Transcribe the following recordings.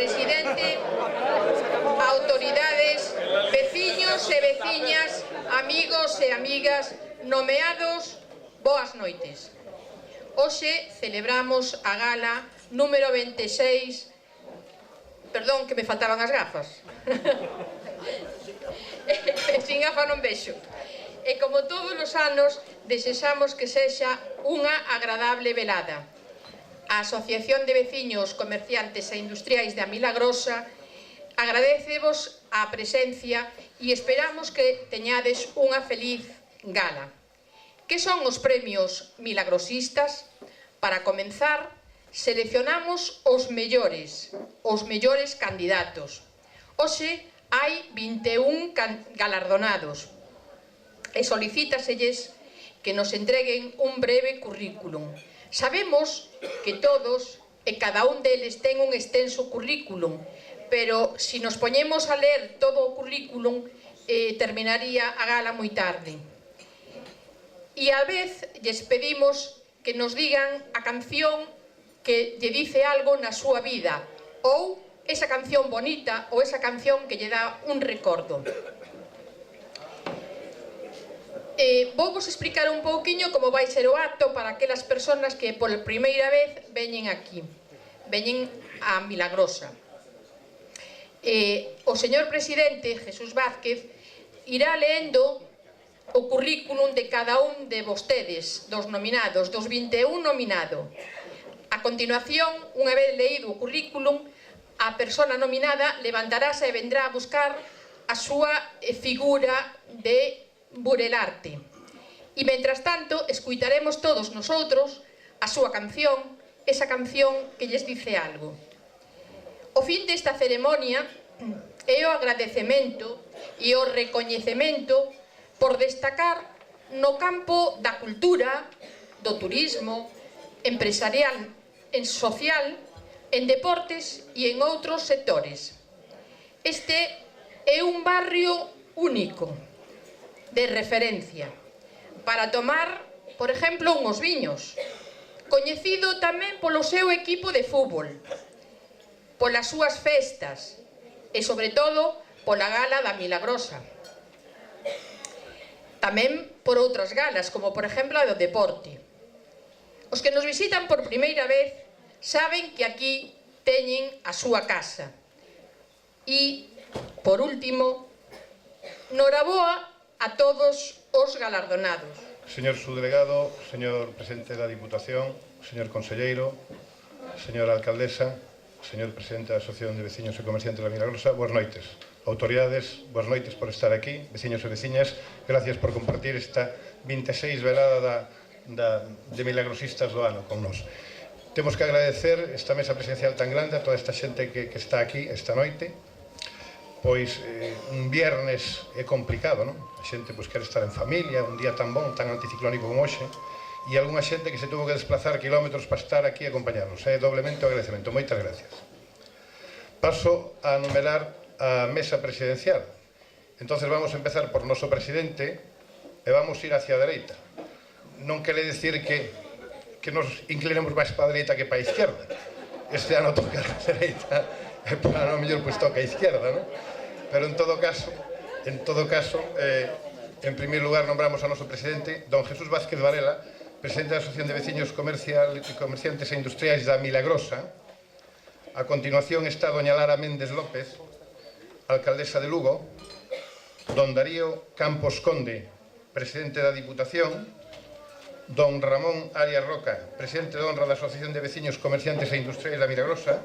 presidente, autoridades, veciños e veciñas, amigos e amigas, nomeados, boas noites. Hoxe celebramos a gala número 26. Perdón, que me faltaban as gafas. Sin gafa non vexo. E como todos os anos, desexamos que sexa unha agradable velada. A Asociación de Veciños, Comerciantes e Industriais da Milagrosa agradecevos a presencia e esperamos que teñades unha feliz gala. Que son os premios milagrosistas? Para comenzar, seleccionamos os mellores candidatos. Hoxe hai 21 galardonados e solicítaselles que nos entreguen un breve currículum. Sabemos que todos e cada un deles ten un extenso currículum, pero se nos poñemos a ler todo o currículum terminaría a gala moi tarde. E a vez lles pedimos que nos digan a canción que lle dice algo na súa vida, ou esa canción bonita ou esa canción que lle dá un recordo. Vou vos explicar un pouquiño como vai ser o acto para aquelas persoas que por primeira vez veñen aquí, veñen a Milagrosa. O señor presidente, Jesús Vázquez, irá leendo o currículum de cada un de vostedes, dos nominados, dos 21 nominados. A continuación, unha vez leído o currículum, a persona nominada levantarase e vendrá a buscar a súa figura de burelarte. E, mentras tanto, escuitaremos todos nosotros a súa canción, esa canción que lles dice algo. O fin desta ceremonia é o agradecemento e o recoñecemento por destacar no campo da cultura, do turismo, empresarial, en social, en deportes e en outros sectores. Este é un barrio único, de referencia, para tomar, por exemplo, unhos viños, coñecido tamén polo seu equipo de fútbol, polas súas festas e, sobre todo, pola gala da Milagrosa. Tamén por outras galas, como, por exemplo, a do deporte. Os que nos visitan por primeira vez saben que aquí teñen a súa casa. E, por último, noraboa a todos os galardonados. Señor subdelegado, señor presidente da Diputación, señor conselleiro, señora alcaldesa, señor presidente da Asociación de Veciños e Comerciantes da Milagrosa, boas noites. Autoridades, boas noites por estar aquí, veciños e veciñas, gracias por compartir esta 26 velada de milagrosistas do ano con nós. Temos que agradecer esta mesa presidencial tan grande a toda esta xente que está aquí esta noite, pois un viernes é complicado, non? A xente quere estar en familia, un día tan bon, tan anticiclónico como hoxe, e algunha xente que se tuvo que desplazar kilómetros para estar aquí a acompañarnos. É doblemente o agradecemento. Moitas gracias. Paso a numerar a mesa presidencial. Entonces vamos a empezar por noso presidente e vamos ir hacia a dereita. Non quere decir que nos inclinemos máis para a dereita que para a izquierda. Este ano toca a dereita e para non mellor toca a izquierda, non? Pero en todo caso, en primeiro lugar nombramos a noso presidente, don Jesús Vázquez Varela, presidente da Asociación de Veciños Comerciantes e Industriais da Milagrosa. A continuación está doña Lara Méndez López, alcaldesa de Lugo, don Darío Campos Conde, presidente da Diputación, don Ramón Arias Roca, presidente de honra da Asociación de Veciños Comerciantes e Industriais da Milagrosa,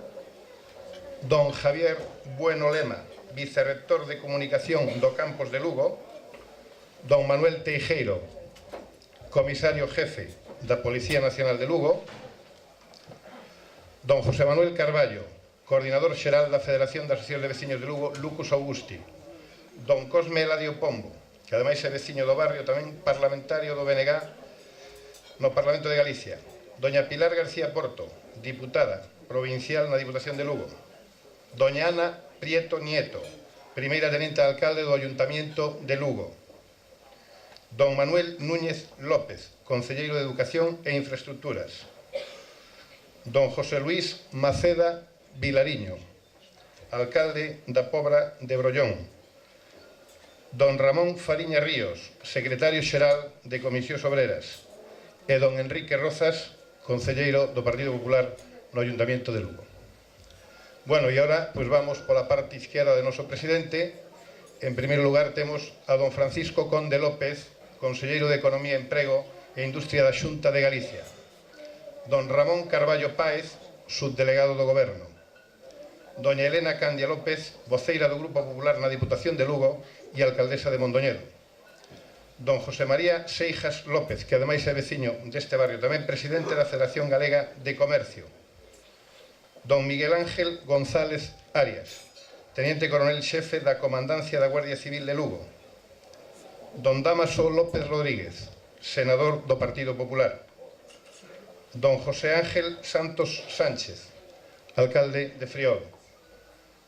don Javier Bueno Lema, vicerrector de Comunicación do Campos de Lugo, don Manuel Teijeiro, comisario jefe da Policía Nacional de Lugo, don José Manuel Carballo, coordinador xeral da Federación de Asociacións de Veciños de Lugo, Lucus Augusti, don Cosme Eladio Pombo, que ademais é veciño do barrio, tamén parlamentario do BNG no Parlamento de Galicia, doña Pilar García Porto, diputada provincial na Diputación de Lugo, doña Ana Prieto Nieto, primeira tenente de alcalde do Ayuntamiento de Lugo, don Manuel Núñez López, concelleiro de Educación e Infraestructuras, don José Luís Maceda Vilariño, alcalde da Pobra de Brollón. Don Ramón Fariña Ríos, secretario xeral de Comisións Obreras. E don Enrique Rozas, concelleiro do Partido Popular no Ayuntamiento de Lugo. Bueno, e agora pues vamos pola parte izquierda do noso presidente. En primeiro lugar temos a don Francisco Conde López, conselleiro de Economía, Emprego e Industria da Xunta de Galicia. Don Ramón Carballo Páez, subdelegado do Goberno. Doña Elena Candia López, voceira do Grupo Popular na Diputación de Lugo e alcaldesa de Mondoñedo. Don José María Seijas López, que ademais é veciño deste barrio, tamén presidente da Federación Galega de Comercio. Don Miguel Ángel González Arias, teniente coronel xefe da Comandancia da Guardia Civil de Lugo. Don Dámaso López Rodríguez, senador do Partido Popular. Don José Ángel Santos Sánchez, alcalde de Friol.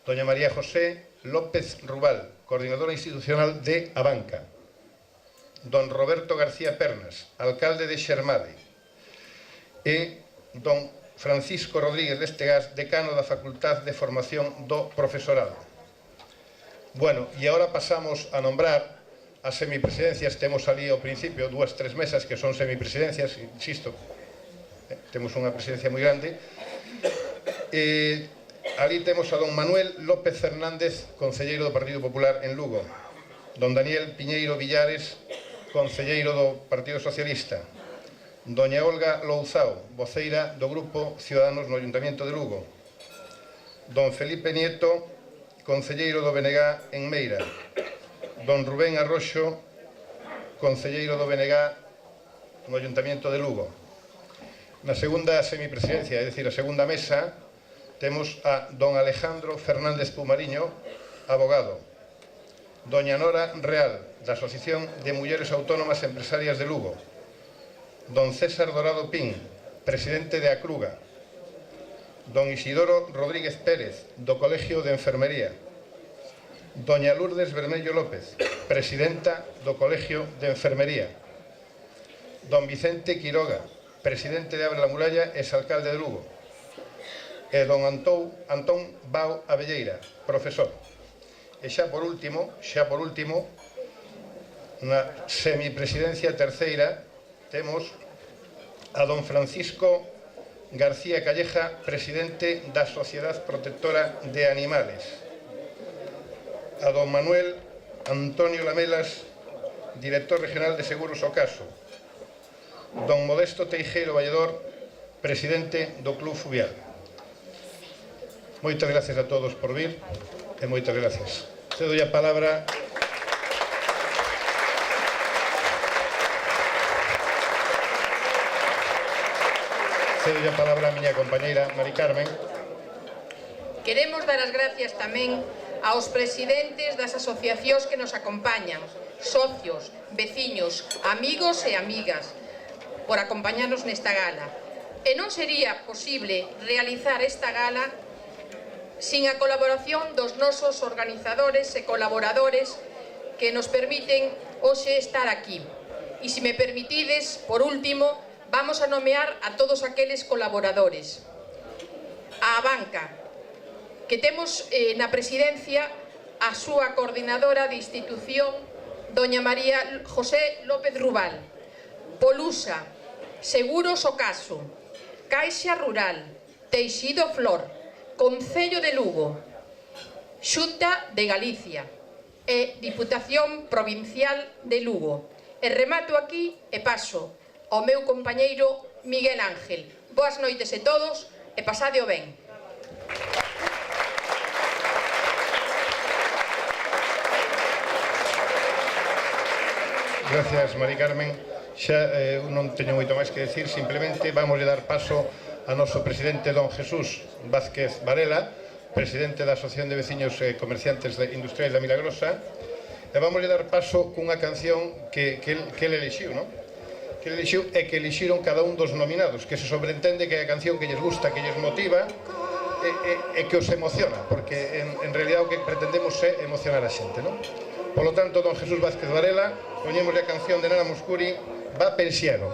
Doña María José López Rubal, coordinadora institucional de Abanca. Don Roberto García Pernas, alcalde de Xermade. E don Francisco Rodríguez Lestegás, decano da Facultad de Formación do Profesorado. Bueno, e agora pasamos a nombrar as semipresidencias. Temos ali ao principio 2, 3 mesas que son semipresidencias, insisto, temos unha presidencia moi grande. Ali temos a don Manuel López Fernández, concelleiro do Partido Popular en Lugo. Don Daniel Piñeiro Villares, concelleiro do Partido Socialista. Doña Olga Louzao, voceira do Grupo Ciudadanos no Ayuntamiento de Lugo. Don Felipe Nieto, concelleiro do BNG en Meira. Don Rubén Arroxo, concelleiro do BNG no Ayuntamiento de Lugo. Na segunda semipresidencia, é dicir, a segunda mesa, temos a don Alejandro Fernández Pumariño, abogado. Doña Nora Real, da Asociación de Mulleres Autónomas Empresarias de Lugo. Don César Dorado Pín, presidente de Acruga. Don Isidoro Rodríguez Pérez, do Colegio de Enfermería. Doña Lourdes Bermello López, presidenta do Colegio de Enfermería. Don Vicente Quiroga, presidente de Abre la Muralla e exalcalde de Lugo. E don Antón Bao Abelleira, profesor. E xa por último, na semipresidencia terceira, temos a don Francisco García Calleja, presidente da Sociedad Protectora de Animales. A don Manuel Antonio Lamelas, director regional de Seguros Ocaso. Don Modesto Teijeiro Valledor, presidente do Club Fubial. Moitas gracias a todos por vir e moitas gracias. Cedo a palabra a miña compañeira Mari Carmen. Queremos dar as gracias tamén aos presidentes das asociacións que nos acompañan, socios, veciños, amigos e amigas, por acompañarnos nesta gala. E non sería posible realizar esta gala sin a colaboración dos nosos organizadores e colaboradores que nos permiten hoxe estar aquí. E se me permitides, por último, vamos a nomear a todos aqueles colaboradores. A Abanca, que temos na presidencia a súa coordinadora de institución, doña María José López Rubal. Polusa, Seguros Ocaso, Caixa Rural, Teixido Flor, Concello de Lugo, Xunta de Galicia e Diputación Provincial de Lugo. E remato aquí e paso ao meu compañeiro Miguel Ángel. Boas noites a todos e pasadeo ben. Gracias, Mari Carmen. Xa non teño moito máis que decir, simplemente vamos a dar paso a noso presidente don Jesús Vázquez Varela, presidente da Asociación de Veciños e Comerciantes Industriais da Milagrosa, e vamos a dar paso cunha canción que ele elixiu, non? Que ele elixiu e que elixiron cada un dos nominados, que se sobreentende que é a canción que lles gusta, que lles motiva e que os emociona, porque en realidad o que pretendemos é emocionar a xente, non? Por lo tanto, don Jesús Vázquez Varela, poñemos a canción de Nana Mouskouri, Va Pensiero.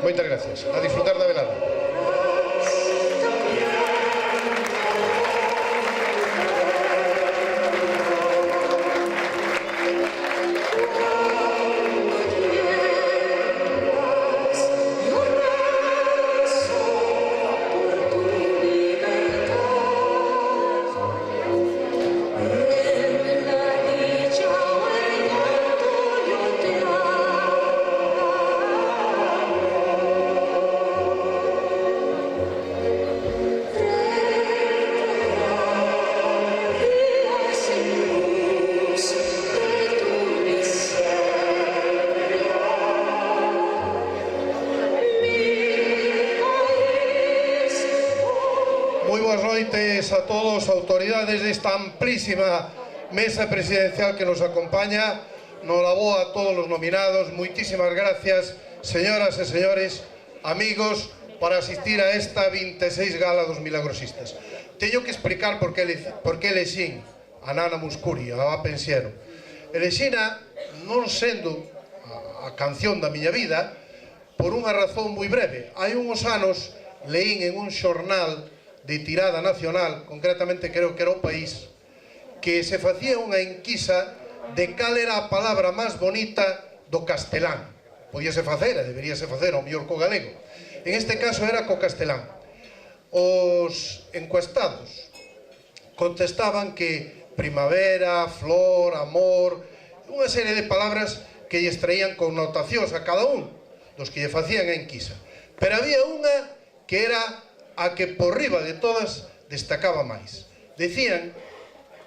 Moitas gracias. A disfrutar da velada. tardes a todos, autoridades desta amplísima mesa presidencial que nos acompaña. Noraboa a todos os nominados. Moitísimas gracias, señoras e señores, amigos, para asistir a esta 26 Gala dos Milagrosistas. Teño que explicar por que elexín a Nana Mouskouri, a Ava Pensiero. Elexina non sendo a canción da miña vida por unha razón moi breve. Hai uns anos leín en un xornal de tirada nacional, concretamente creo que era O País, que se facía unha enquisa de cal era a palabra máis bonita do castelán. Podíase facer, e deberíase facer ao mellor co galego. En este caso era co castelán. Os encuestados contestaban que primavera, flor, amor, unha serie de palabras que lle traían connotacións a cada un dos que lle facían a enquisa. Pero había unha que era a que por riba de todas destacaba máis. Decían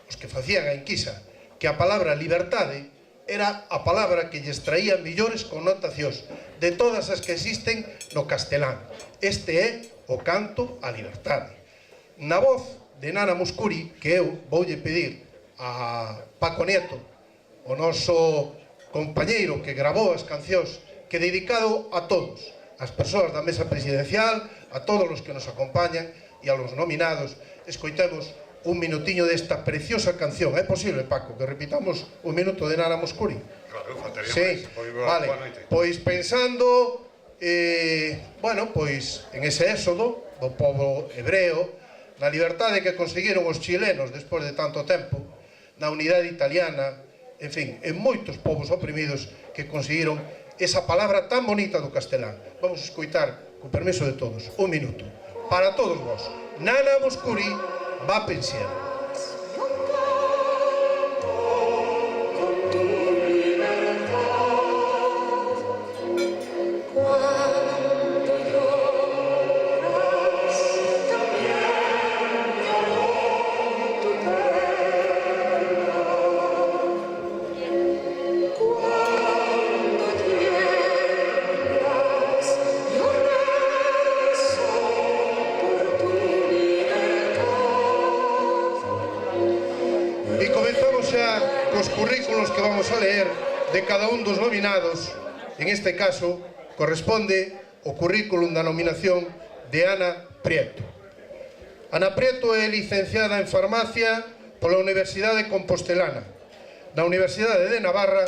os que facían a enquisa que a palabra liberdade era a palabra que lles traía millores connotacións de todas as que existen no castelán. Este é o canto á liberdade. Na voz de Nana Mouskouri, que eu voulle pedir a Paco Nieto, o noso compañeiro que grabou as cancións, que dedicado a todos, as persoas da mesa presidencial, a todos os que nos acompañan e a los nominados, escoitemos un minutiño desta preciosa canción. É posible, Paco, que repitamos un minuto de Nana Mouskouri? Claro, faltaría sí, vale. Pois pensando, bueno, pois en ese éxodo do pobo hebreo, na liberdade que conseguiron os chilenos despois de tanto tempo, na unidade italiana, en fin, en moitos povos oprimidos que conseguiron esa palabra tan bonita do castelán. Vamos a escoitar, con permiso de todos, un minuto. Para todos vos, Nana Mouskouri, Va Pensiero. De cada un dos nominados, en este caso, corresponde o currículum da nominación de Ana Prieto. Ana Prieto é licenciada en farmacia pola Universidade Compostelana. Na Universidade de Navarra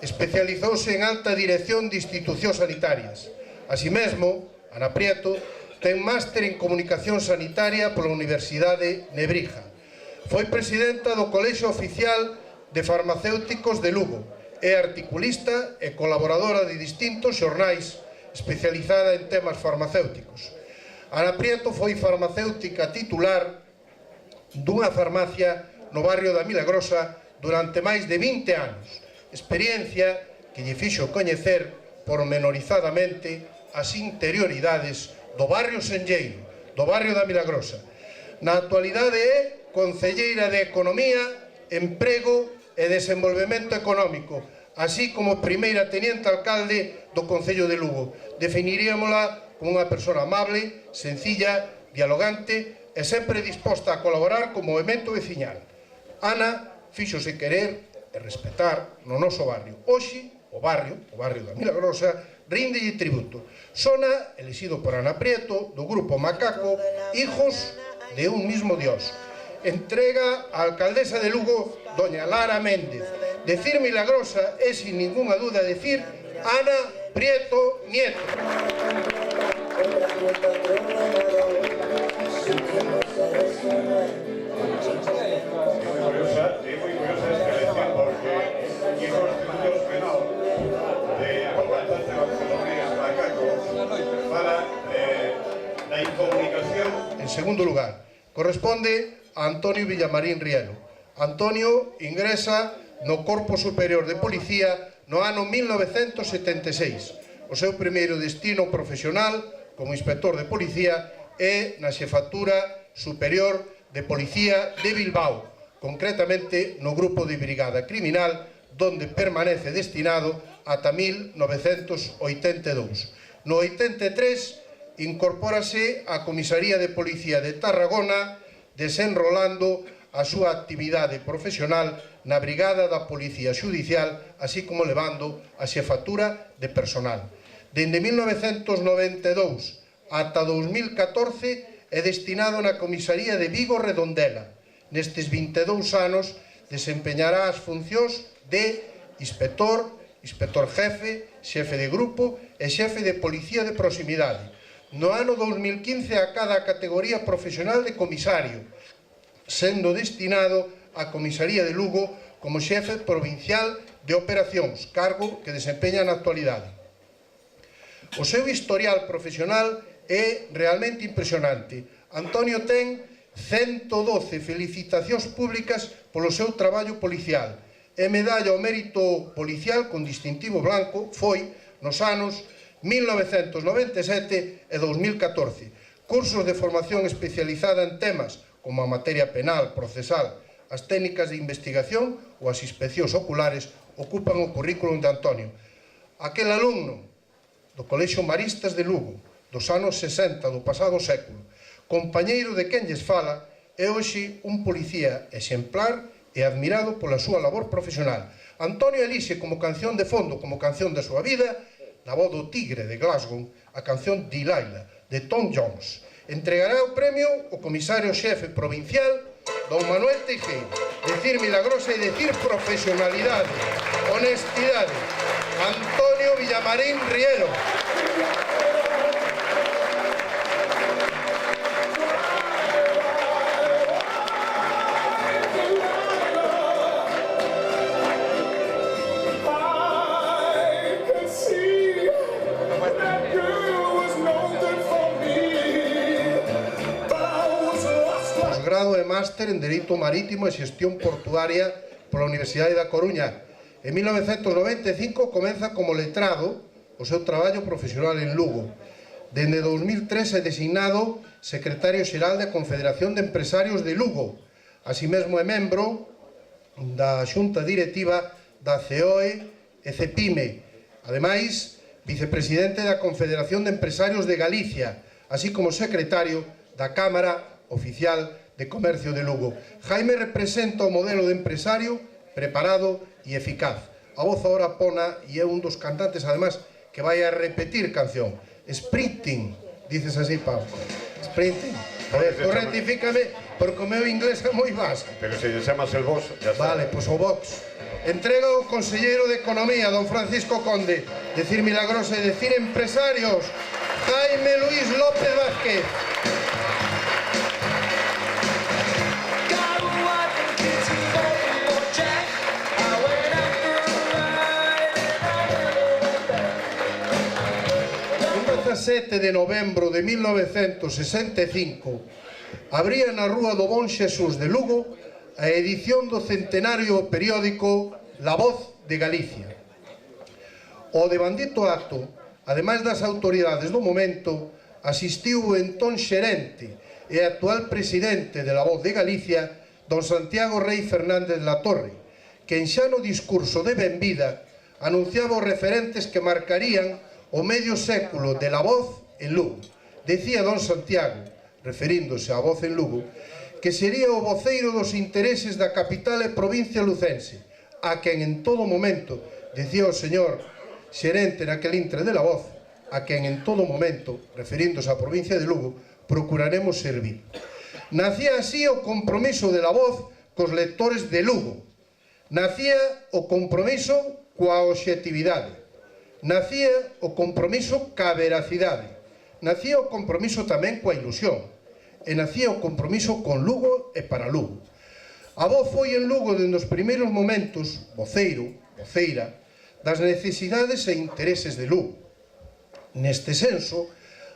especializouse en alta dirección de institucións sanitarias. Así mesmo, Ana Prieto ten máster en comunicación sanitaria pola Universidade Nebrija. Foi presidenta do Colexio Oficial de Farmacéuticos de Lugo. É articulista e colaboradora de distintos xornais, especializada en temas farmacéuticos. Ana Prieto foi farmacéutica titular dunha farmacia no barrio da Milagrosa durante máis de 20 anos, experiencia que lle fixo coñecer pormenorizadamente as interioridades do barrio senlleiro, do barrio da Milagrosa. Na actualidade é concelleira de Economía, Emprego e Desenvolvemento Económico, así como primeira teniente alcalde do Concello de Lugo. Definiríamola como unha persona amable, sencilla, dialogante e sempre disposta a colaborar co movimento veciñal. Ana fíxose querer e respetar no noso barrio. Hoxe, o barrio da Milagrosa, ríndelle tributo. Sona, elexido por Ana Prieto, do grupo Macaco, Hijos de un mismo Dios. Entrega a alcaldesa de Lugo, doña Lara Méndez. Decir Milagrosa é, sin ninguna duda, decir Ana Prieto Nieto. En segundo lugar, corresponde a Antonio Villamarín Rielo. Antonio ingresa no Corpo Superior de Policía no ano 1976. O seu primeiro destino profesional como inspector de policía é na Xefatura Superior de Policía de Bilbao, concretamente no Grupo de Brigada Criminal, donde permanece destinado ata 1982. No 83 incorpórase á Comisaría de Policía de Tarragona, desenrolando a súa actividade profesional na Brigada da Policía Xudicial, así como levando a xefatura de personal. Dende 1992 ata 2014 é destinado na Comisaría de Vigo Redondela. Nestes 22 anos desempeñará as funcións de inspector, inspector jefe, xefe de grupo e xefe de policía de proximidade. No ano 2015 a cada categoría profesional de comisario, sendo destinado á Comisaría de Lugo como xefe provincial de operacións, cargo que desempeña na actualidade. O seu historial profesional é realmente impresionante. Antonio ten 112 felicitacións públicas polo seu traballo policial e medalla ao mérito policial con distintivo blanco foi nos anos 1997 e 2014. Cursos de formación especializada en temas como a materia penal, procesal, as técnicas de investigación ou as inspeccións oculares ocupan o currículum de Antonio. Aquel alumno do Colexio Maristas de Lugo dos anos 60 do pasado século, compañeiro de quen lles fala, é hoxe un policía exemplar e admirado pola súa labor profesional. Antonio elixe como canción de fondo, como canción da súa vida, da voz do Tigre de Glasgow, a canción Delilah, de Tom Jones. Entregará o premio o comisario xefe provincial, don Manuel Teijeiro. Decir milagrosa e decir profesionalidade, honestidade. Antonio Villamarín Riero. Posgrado e máster en Dereito Marítimo e Xestión Portuaria pola Universidade da Coruña. En 1995 comeza como letrado o seu traballo profesional en Lugo. Dende 2003 é designado secretario xeral da Confederación de Empresarios de Lugo. Así mesmo é membro da xunta directiva da COE e CEPIME. Ademais, vicepresidente da Confederación de Empresarios de Galicia, así como secretario da Cámara Oficial de Comercio de Lugo. Jaime representa o modelo de empresario preparado e eficaz. A voz ahora pona e é un dos cantantes, además, que vai a repetir canción. Sprinting, dices así, Pau. Sprinting. A ver, rectifícame, porque o meu inglés é moi vasco. Pero se lle chamas el box, ya está. Vale, pois o box. Entrega o conselleiro de Economía, don Francisco Conde. Decir milagrosa e decir empresarios, Jaime Luis López Vázquez. O 7 de novembro de 1965 abría na Rúa do Bon Xesús de Lugo a edición do centenario periódico La Voz de Galicia. O devandito acto, ademais das autoridades do momento, asistiu o entón xerente e actual presidente de La Voz de Galicia, don Santiago Rei Fernández La Torre, que en xa no discurso de benvida anunciaba os referentes que marcarían o medio século de La Voz en Lugo. Decía don Santiago, referíndose á Voz en Lugo, que sería o voceiro dos intereses da capital e provincia lucense, a quen en todo momento, decía o señor xerente naquel intre de La Voz, a quen en todo momento, referíndose á provincia de Lugo, procuraremos servir. Nacía así o compromiso de La Voz cos lectores de Lugo. Nacía o compromiso coa obxectividade. Nacía o compromiso ca veracidade, nacía o compromiso tamén coa ilusión, e nacía o compromiso con Lugo e para Lugo. A Voz foi en Lugo dende os primeiros momentos, voceiro, voceira, das necesidades e intereses de Lugo. Neste senso,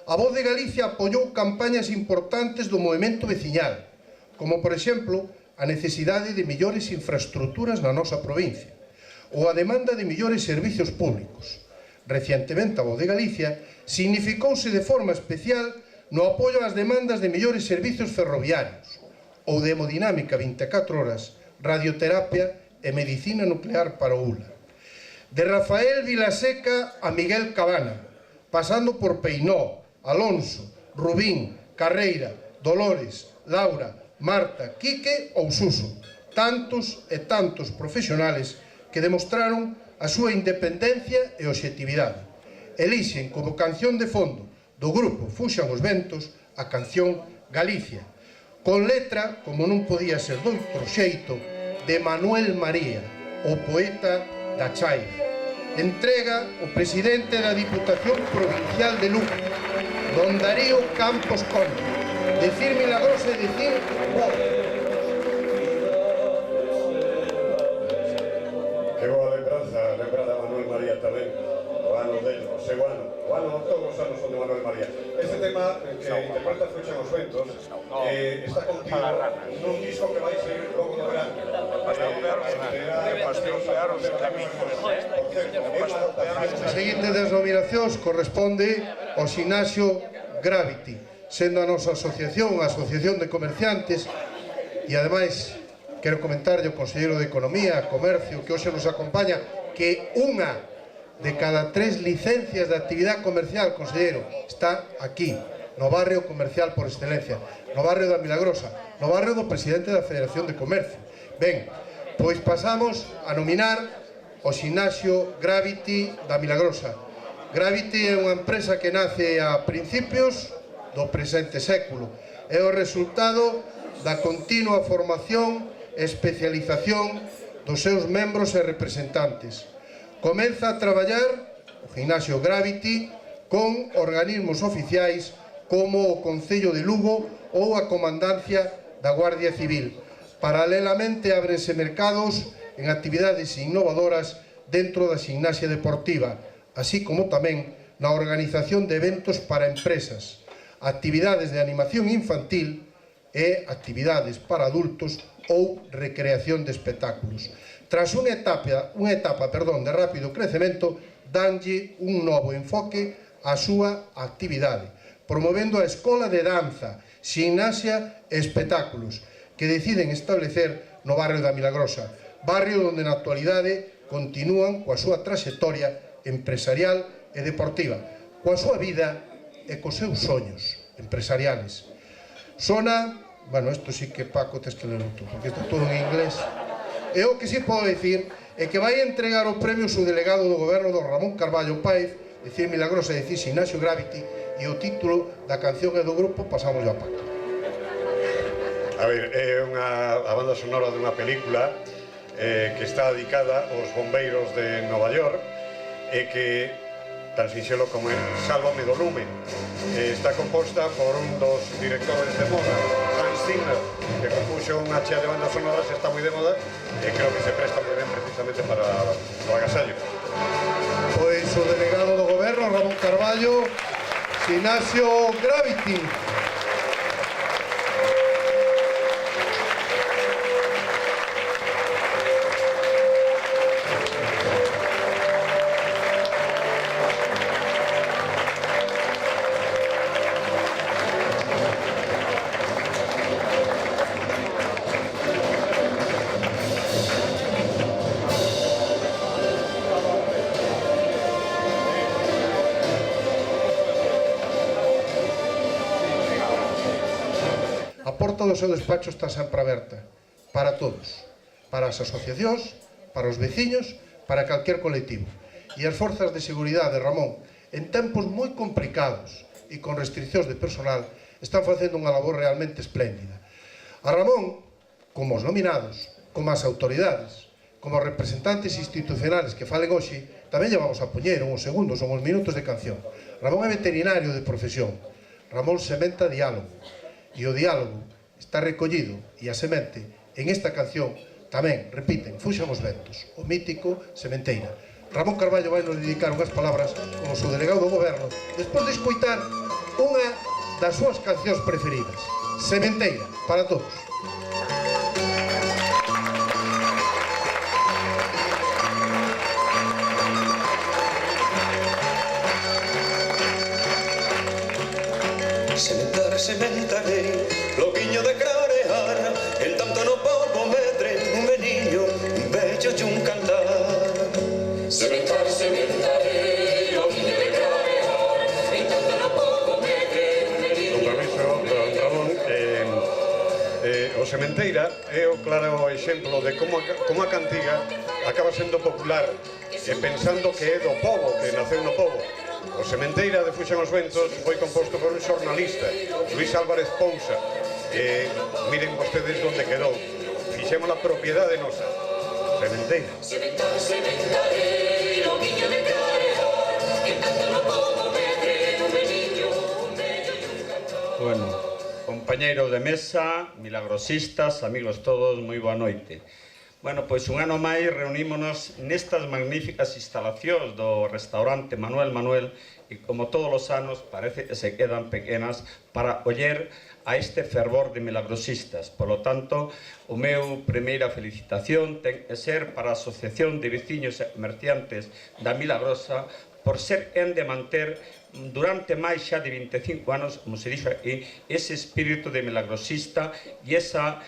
a Voz de Galicia apoiou campañas importantes do movemento veciñal, como, por exemplo, a necesidade de mellores infraestructuras na nosa provincia, ou a demanda de mellores servicios públicos. Recientemente a Voz de Galicia significouse de forma especial no apoio ás demandas de mellores servicios ferroviarios ou de hemodinámica 24 horas, radioterapia e medicina nuclear para o ULA. De Rafael Vilaseca a Miguel Cabana, pasando por Peinó, Alonso, Rubín, Carreira, Dolores, Laura, Marta, Quique ou Suso, tantos e tantos profesionales que demostraron a súa independencia e obxectividade. Elixen como canción de fondo do grupo Fuxan os Ventos a canción Galicia, con letra, como non podía ser doutro xeito, de Manuel María, o poeta da Chaira. Entrega o presidente da Diputación Provincial de Lugo, don Darío Campos Conde. Decir milagroso e decir wow. Que boa lembranza Manuel María tamén, o ano del, o seu ano, todos os anos son de Manuel María. Este tema que interpreta Fuxan os Ventos está contido nun disco que vai seguir logo no verano. A seguinte das nominacións corresponde ao Ximnasio Gravity, sendo a nosa asociación, a Asociación de Comerciantes, e ademais quero comentarlle ao Conselleiro de Economía, Comercio, que hoxe nos acompaña, que unha de cada 3 licencias de actividade comercial, Conselleiro, está aquí, no barrio comercial por excelencia, no barrio da Milagrosa, no barrio do presidente da Federación de Comercio. Ben, pois pasamos a nominar o Ximnasio Gravity da Milagrosa. Gravity é unha empresa que nace a principios do presente século. É o resultado da continua formación e especialización dos seus membros e representantes. Comeza a traballar o Ximnasio Gravity con organismos oficiais como o Concello de Lugo ou a Comandancia da Guardia Civil. Paralelamente ábrense mercados en actividades innovadoras dentro da ximnasia deportiva, así como tamén na organización de eventos para empresas, actividades de animación infantil e actividades para adultos ou recreación de espectáculos. Tras unha etapa de rápido crecemento, danlle un novo enfoque á súa actividade, promovendo a escola de danza, ximnasia e espectáculos, que deciden establecer no barrio da Milagrosa, barrio onde na actualidade continúan coa súa traxectoria empresarial e deportiva, coa súa vida e cos seus soños empresariales. Sona, bueno, isto sí que Paco tes que lerlo todo, porque isto é todo en inglés. E o que sí podo dicir é que vai entregar o premio o subdelegado do goberno do Ramón Carballo Páez, decir Milagrosa e decir Ximnasio Gravity, e o título da canción e do grupo pasamos a Paco. A ver, é a banda sonora dunha película que está dedicada aos bombeiros de Nova York e que, tan sinxelo como é Sálvame do lume, está composta por un dos directores de moda, Hans Zimmer, que compuxo unha chea de bandas sonoras, está moi de moda e creo que se presta moi ben precisamente para o agasallo. Pois o delegado do goberno, Ramón Carballo, Ximnasio Gravity. A porta do seu despacho está sempre aberta para todos, para as asociacións, para os veciños, para calquer colectivo. E as forzas de seguridade, Ramón, en tempos moi complicados e con restriccións de personal, están facendo unha labor realmente espléndida. A Ramón, como os nominados, como as autoridades, como os representantes institucionales que falen hoxe, tamén lle vamos a poñer uns segundos, uns minutos de canción. Ramón é veterinario de profesión. Ramón sementa diálogo. E o diálogo está recollido e a semente en esta canción tamén, repiten, Fuxan os Ventos, o mítico Sementeira. Ramón Carballo vai nos dedicar unhas palabras como seu delegado do goberno despois de escoitar unha das súas cancións preferidas, Sementeira, para todos. Sementarei, loquiño de clarear, en tanto no pobo medre, un veniño, un bello y un cantar. Sementarei, loquiño de clarear, en tanto no pobo medre, un veniño. Con permiso, don Ramón, Sementeira é o claro exemplo de como a cantiga acaba sendo popular pensando que é do povo, que naceu no povo. O Sementeira de Fuxan os Ventos foi composto por un xornalista, Luis Álvarez Pousa. Miren vostedes onde quedou. Fixemos a propiedade nosa. Sementeira. Bueno, compañeiro de mesa, milagrosistas, amigos todos, moi boa noite. Bueno, pois un ano máis reunímonos nestas magníficas instalacións do restaurante Manuel Manuel e como todos os anos parece que se quedan pequenas para oller a este fervor de milagrosistas. Por lo tanto, o meu primeira felicitación ten que ser para a Asociación de Veciños e Comerciantes da Milagrosa por ser en de manter durante máis xa de 25 anos, como se dixo aquí, ese espírito de milagrosista e esa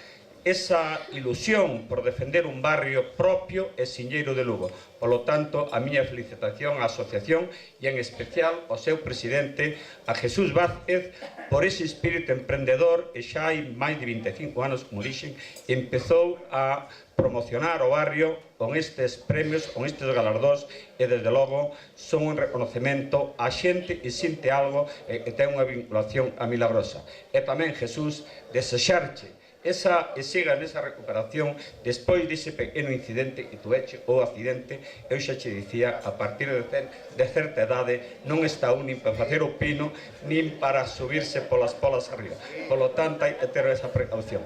ilusión por defender un barrio propio e sinxeiro de Lugo. Por lo tanto, a miña felicitación á asociación e en especial ao seu presidente, a Jesús Vázquez, por ese espírito emprendedor e xa hai máis de 25 anos, como dixen, empezou a promocionar o barrio con estes premios, con estes galardóns e desde logo son un reconocemento a xente que sinte algo e que ten unha vinculación a Milagrosa. E tamén, Jesús, desexarche e siga nesa recuperación despois dese pequeno incidente que tuveche ou accidente. Eu xa che dicía, a partir de certa idade non está un nin para facer o pino nin para subirse polas polas arriba. Por lo tanto, hai que ter esa precaución.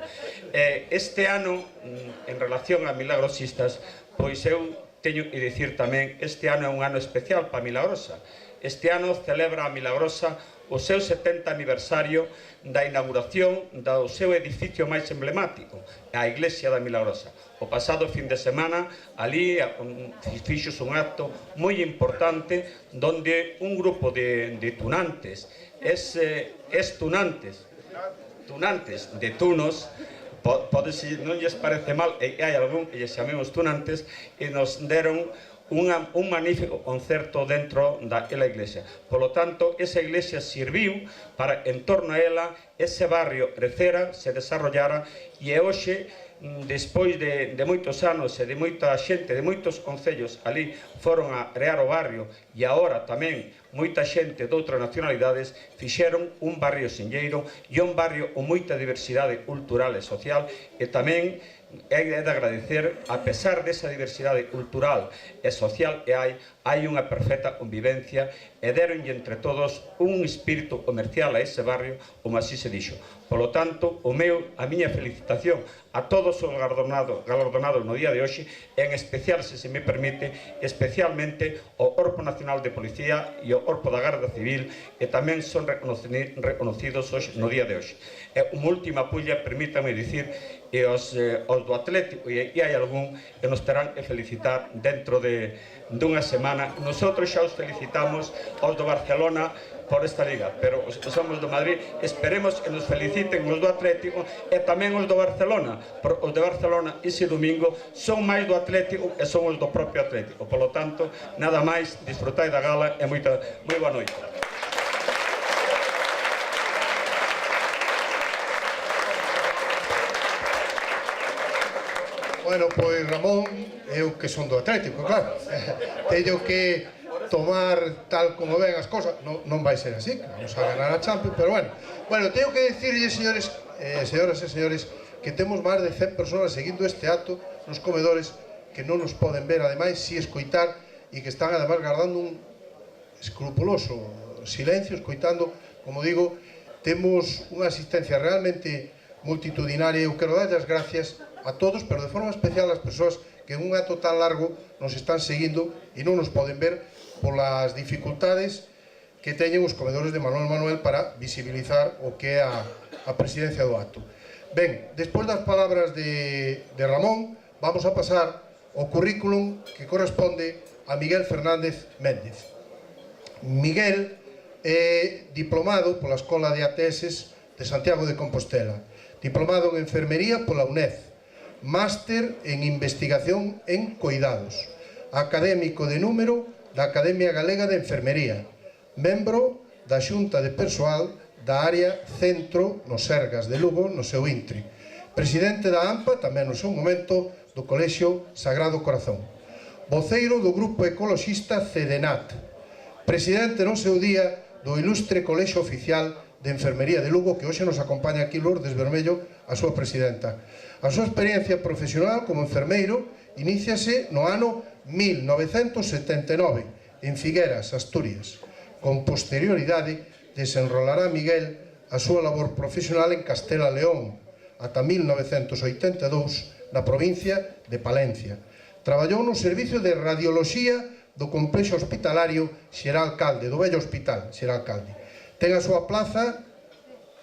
Este ano, en relación a milagrosistas, pois eu teño que dicir tamén, este ano é un ano especial para Milagrosa. Este ano celebra a Milagrosa o seu 70 aniversario da inauguración do seu edificio máis emblemático, a Iglesia da Milagrosa. O pasado fin de semana, ali fixos un acto moi importante donde un grupo de tunantes, tunantes de tunos, non lles parece mal, e hai algún que lles chamemos tunantes, e nos deron un magnífico concerto dentro daquela iglesia. Por lo tanto, esa iglesia sirviu para, en torno a ela, ese barrio crecera, se desarrollara, e hoxe, despois de moitos anos e de moita xente, de moitos concellos ali foron a crear o barrio, e agora tamén moita xente de outras nacionalidades fixeron un barrio sinxeiro e un barrio con moita diversidade cultural e social, e tamén é de agradecer, a pesar desa diversidade cultural e social que hai unha perfecta convivencia e deronlle entre todos un espírito comercial a ese barrio, como así se dixo. Por lo tanto, a miña felicitación a todos os galardonados no día de hoxe, en especial, se me permite, especialmente ao Corpo Nacional de Policía e ao Corpo da Garda Civil, que tamén son reconocidos hoxe no día de hoxe. Unha última pulla, permítame dicir, e os do Atlético, e hai algún que nos terán que felicitar dentro dunha semana. Nosotros xa os felicitamos aos do Barcelona por esta liga, pero os que somos do Madrid esperemos que nos feliciten os do Atlético e tamén os do Barcelona, porque os de Barcelona ese domingo son máis do Atlético e son os do propio Atlético. Por lo tanto, nada máis, disfrutai da gala e moi boa noite. Bueno, pois Ramón, eu que son do Atlético, claro, teño que tomar tal como ven as cosas, non vai ser así, vamos a ganar a Champions, pero bueno, teño que dicirlle, señores, señoras e señores, que temos máis de 100 persoas seguindo este acto nos comedores que non nos poden ver, ademais, si escoitar, e que están, ademais, guardando un escrupuloso silencio, escoitando, como digo, temos unha asistencia realmente multitudinaria. Eu quero dar as gracias a todos, pero de forma especial ás persoas que en un acto tan largo nos están seguindo e non nos poden ver polas dificultades que teñen os comedores de Manuel Manuel para visibilizar o que é a presidencia do acto. Ben, despois das palabras de Ramón, vamos a pasar ao currículum que corresponde a Miguel Fernández Méndez. Miguel é diplomado pola Escola de ATS de Santiago de Compostela, diplomado en Enfermería pola UNED, máster en Investigación en Coidados, académico de número da Academia Galega de Enfermería, membro da Xunta de Persoal da área Centro nos Sergas de Lugo, no seu intre, presidente da AMPA, tamén no seu momento, do Colexio Sagrado Corazón, voceiro do grupo ecoloxista CEDENAT, presidente no seu día do ilustre Colexio Oficial de Enfermería de Lugo, que hoxe nos acompaña aquí Lourdes Bermello, a súa presidenta. A súa experiencia profesional como enfermeiro iníciase no ano 1979, en Figueras, Asturias. Con posterioridade, desenrolará Miguel a súa labor profesional en Castela León, ata 1982, na provincia de Palencia. Traballou no servicio de radioloxía do complexo hospitalario Xeral Calde, do vello hospital Xeral Calde. Ten a súa plaza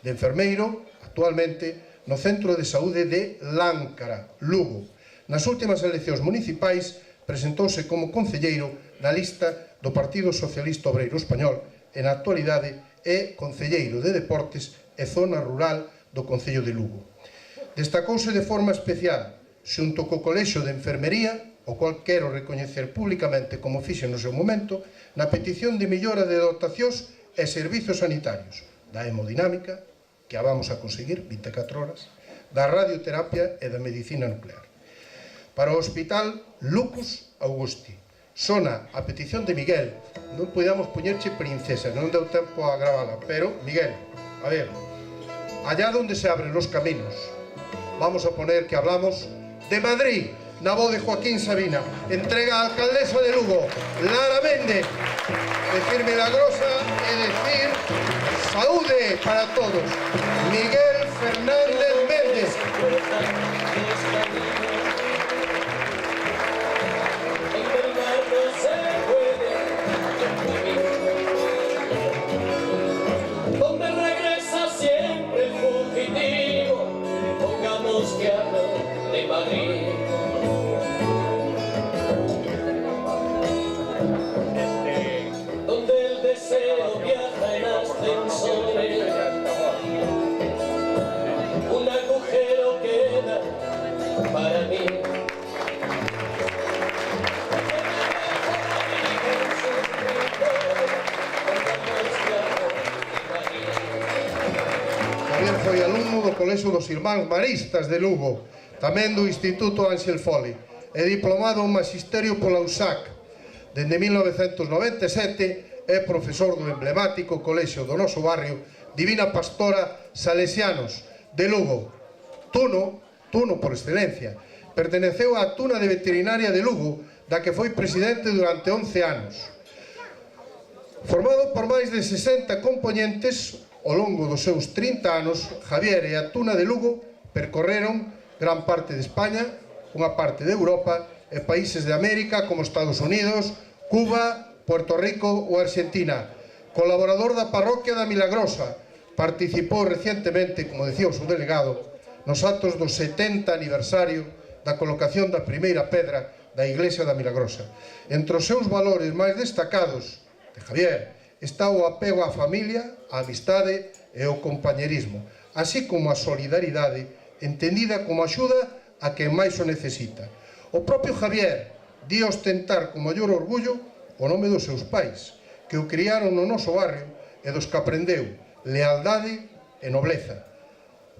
de enfermeiro, actualmente, no Centro de Saúde de Láncara, Lugo. Nas últimas eleccións municipais presentouse como concelleiro na lista do Partido Socialista Obreiro Español e na actualidade é concelleiro de Deportes e Zona Rural do Concello de Lugo. Destacouse de forma especial xunto co Colexio de Enfermería, o cual quero recoñecer públicamente como fixe no seu momento, na petición de mellora de dotacións e servizos sanitarios, da hemodinámica, que a vamos a conseguir 24 horas, da radioterapia e da medicina nuclear. Para o Hospital Lucus Augusti, sona a petición de Miguel, non podíamos poñerche princesa, non deu tempo a gravala, pero, Miguel, a ver, allá donde se abren los caminos, vamos a poner que hablamos de Madrid, na voz de Joaquín Sabina, entrega a alcaldesa de Lugo, Lara Méndez, decir milagrosa e decir saúde para todos, Miguel Fernández Méndez. Donde regresa siempre fugitivo, pongamos que hablo de Madrid. Donde el deseo viaja en ascensores, un agujero queda para mí. Javier foi alumno do Colexio dos Irmáns Maristas de Lugo, tamén do Instituto Ángel Fole, e diplomado en Magisterio pola USAC. Dende 1997 é profesor do emblemático Colexio do noso barrio Divina Pastora Salesianos de Lugo. Tuno por excelencia. Perteneceu á Tuna de Veterinaria de Lugo, da que foi presidente durante 11 anos. Formado por máis de 60 componentes, ao longo dos seus 30 anos, Javier e a Tuna de Lugo percorreron gran parte de España, unha parte de Europa e países de América como Estados Unidos, Cuba, Puerto Rico ou Argentina. Colaborador da parroquia da Milagrosa, participou recientemente, como decía o seu delegado, nos actos do 70 aniversario da colocación da primeira pedra da Iglesia da Milagrosa. Entre os seus valores máis destacados de Javier está o apego á familia, a amistade e o compañerismo, así como a solidaridade entendida como axuda a quen máis o necesita. O propio Javier di ostentar con maior orgullo o nome dos seus pais, que o criaron no noso barrio e dos que aprendeu lealdade e nobleza.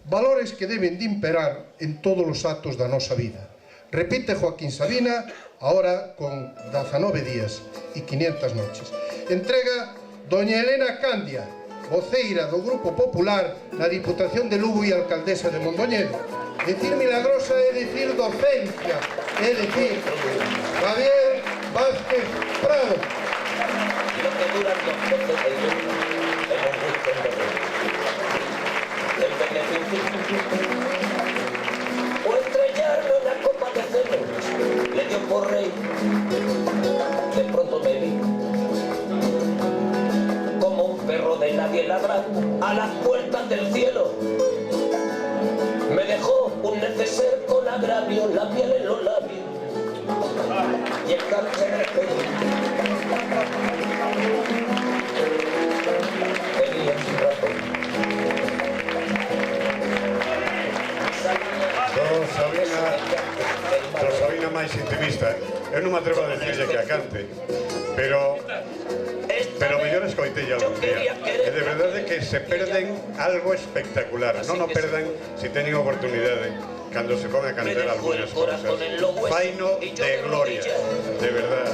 Valores que deben de imperar en todos os actos da nosa vida. Repite Joaquín Sabina, ahora con 19 días e 500 noches. Entrega doña Elena Candia, voceira do Grupo Popular na Diputación de Lugo e alcaldesa de Mondoñedo. Decir milagrosa é decir docencia, é decir Javier Vázquez Prado. Lo que duran los peces de Lugo, en un gusto en verdad. El beneficio o estrellarme una copa de celos le dio por rey. De pronto me vi como un perro de nadie ladrando a las puertas del cielo. Me dejó un neceser con agravio, la piel en los labios y el cáncer en el pecho. Venía sin razón. Do Sabina máis intimista. Eu non me atrevo a decirle que a cante, pero mellor escoitei algún día. E de verdade que se perden algo espectacular. Non o perdan se teñen oportunidade cando se pon a cantar algunhas cosas. Faino de gloria, de verdade.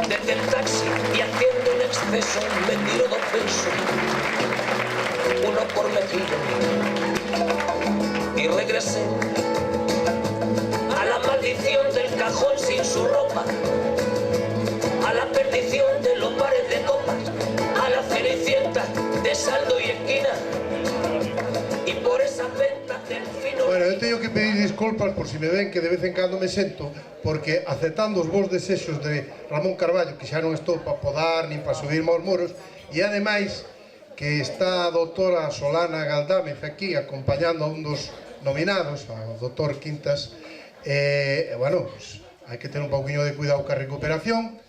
Desde el taxi y haciendo un exceso me tiro dos pesos, uno por mejilla, y regresé a la maldición del cajón sin su ropa, a la perdición de los bares de copas, a la cenicienta de saldo y esquina, y por esas ventas del fino... Bueno, eu teño que pedir disculpas por si me ven que de vez en cando me sento, porque aceptando os vos desexos de Ramón Carballo, que xa non estou para podar nin para subir aos muros, e ademais que está a doutora Solana Galdámez aquí acompañando a un dos nominados, ao doutor Quintas, bueno, pues, hai que ter un pouquinho de cuidado ca recuperación.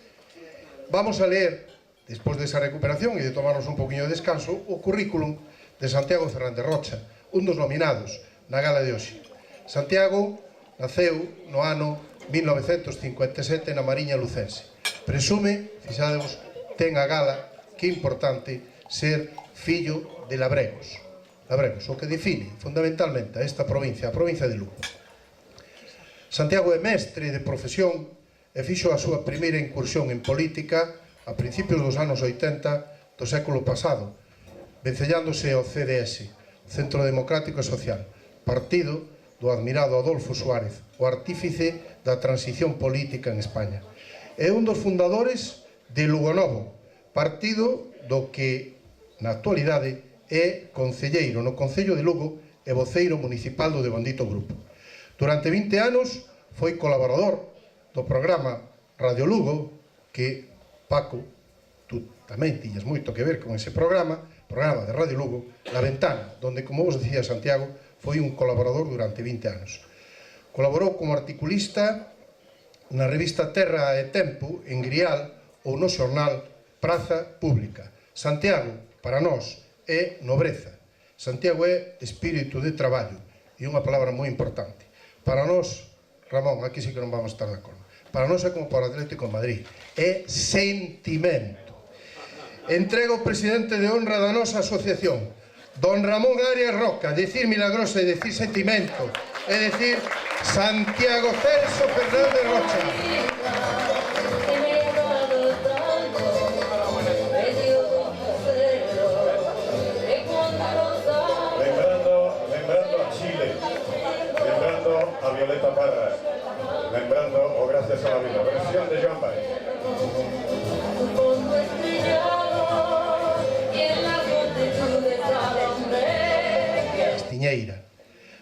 Vamos a ler, despois desa recuperación e de tomarnos un pouquinho de descanso, o currículum de Santiago Fernández Rocha, un dos nominados na gala de hoxe. Santiago naceu no ano 1957 na Mariña Lucense. Presume, fixadevos, ten a gala, que é importante, ser fillo de labregos. Labregos, o que define fundamentalmente a esta provincia, a provincia de Lugo. Santiago é mestre de profesión e fixo a súa primeira incursión en política a principios dos anos 80 do século pasado, vencellándose ao CDS, Centro Democrático e Social, partido do admirado Adolfo Suárez, o artífice da transición política en España. É un dos fundadores de Lugo Novo, partido do que, na actualidade, é concelleiro no Concello de Lugo e voceiro municipal do devandito grupo. Durante 20 anos foi colaborador do programa Radio Lugo, que, Paco, tú tamén tiñas moito que ver con ese programa de Radio Lugo, La Ventana, donde, como vos dicía Santiago, foi un colaborador durante 20 anos. Colaborou como articulista na revista Terra e Tempo, en Grial, ou no xornal Praza Pública. Santiago, para nós, é nobreza. Santiago é espírito de traballo, e unha palabra moi importante. Para nós, Ramón, aquí sí que non vamos a estar de acordo, para nós é como para o Atlético de Madrid, é sentimento. Entrego o presidente de honra da nosa asociación, don Ramón Arias Roca, decir milagrosa e decir sentimento, é decir, Santiago Celso Fernández Rocha. Lembrando a Chile, lembrando a Violeta Parra, lembrando o Gracias a la Vida, versión de Joan Baez. Castiñeira.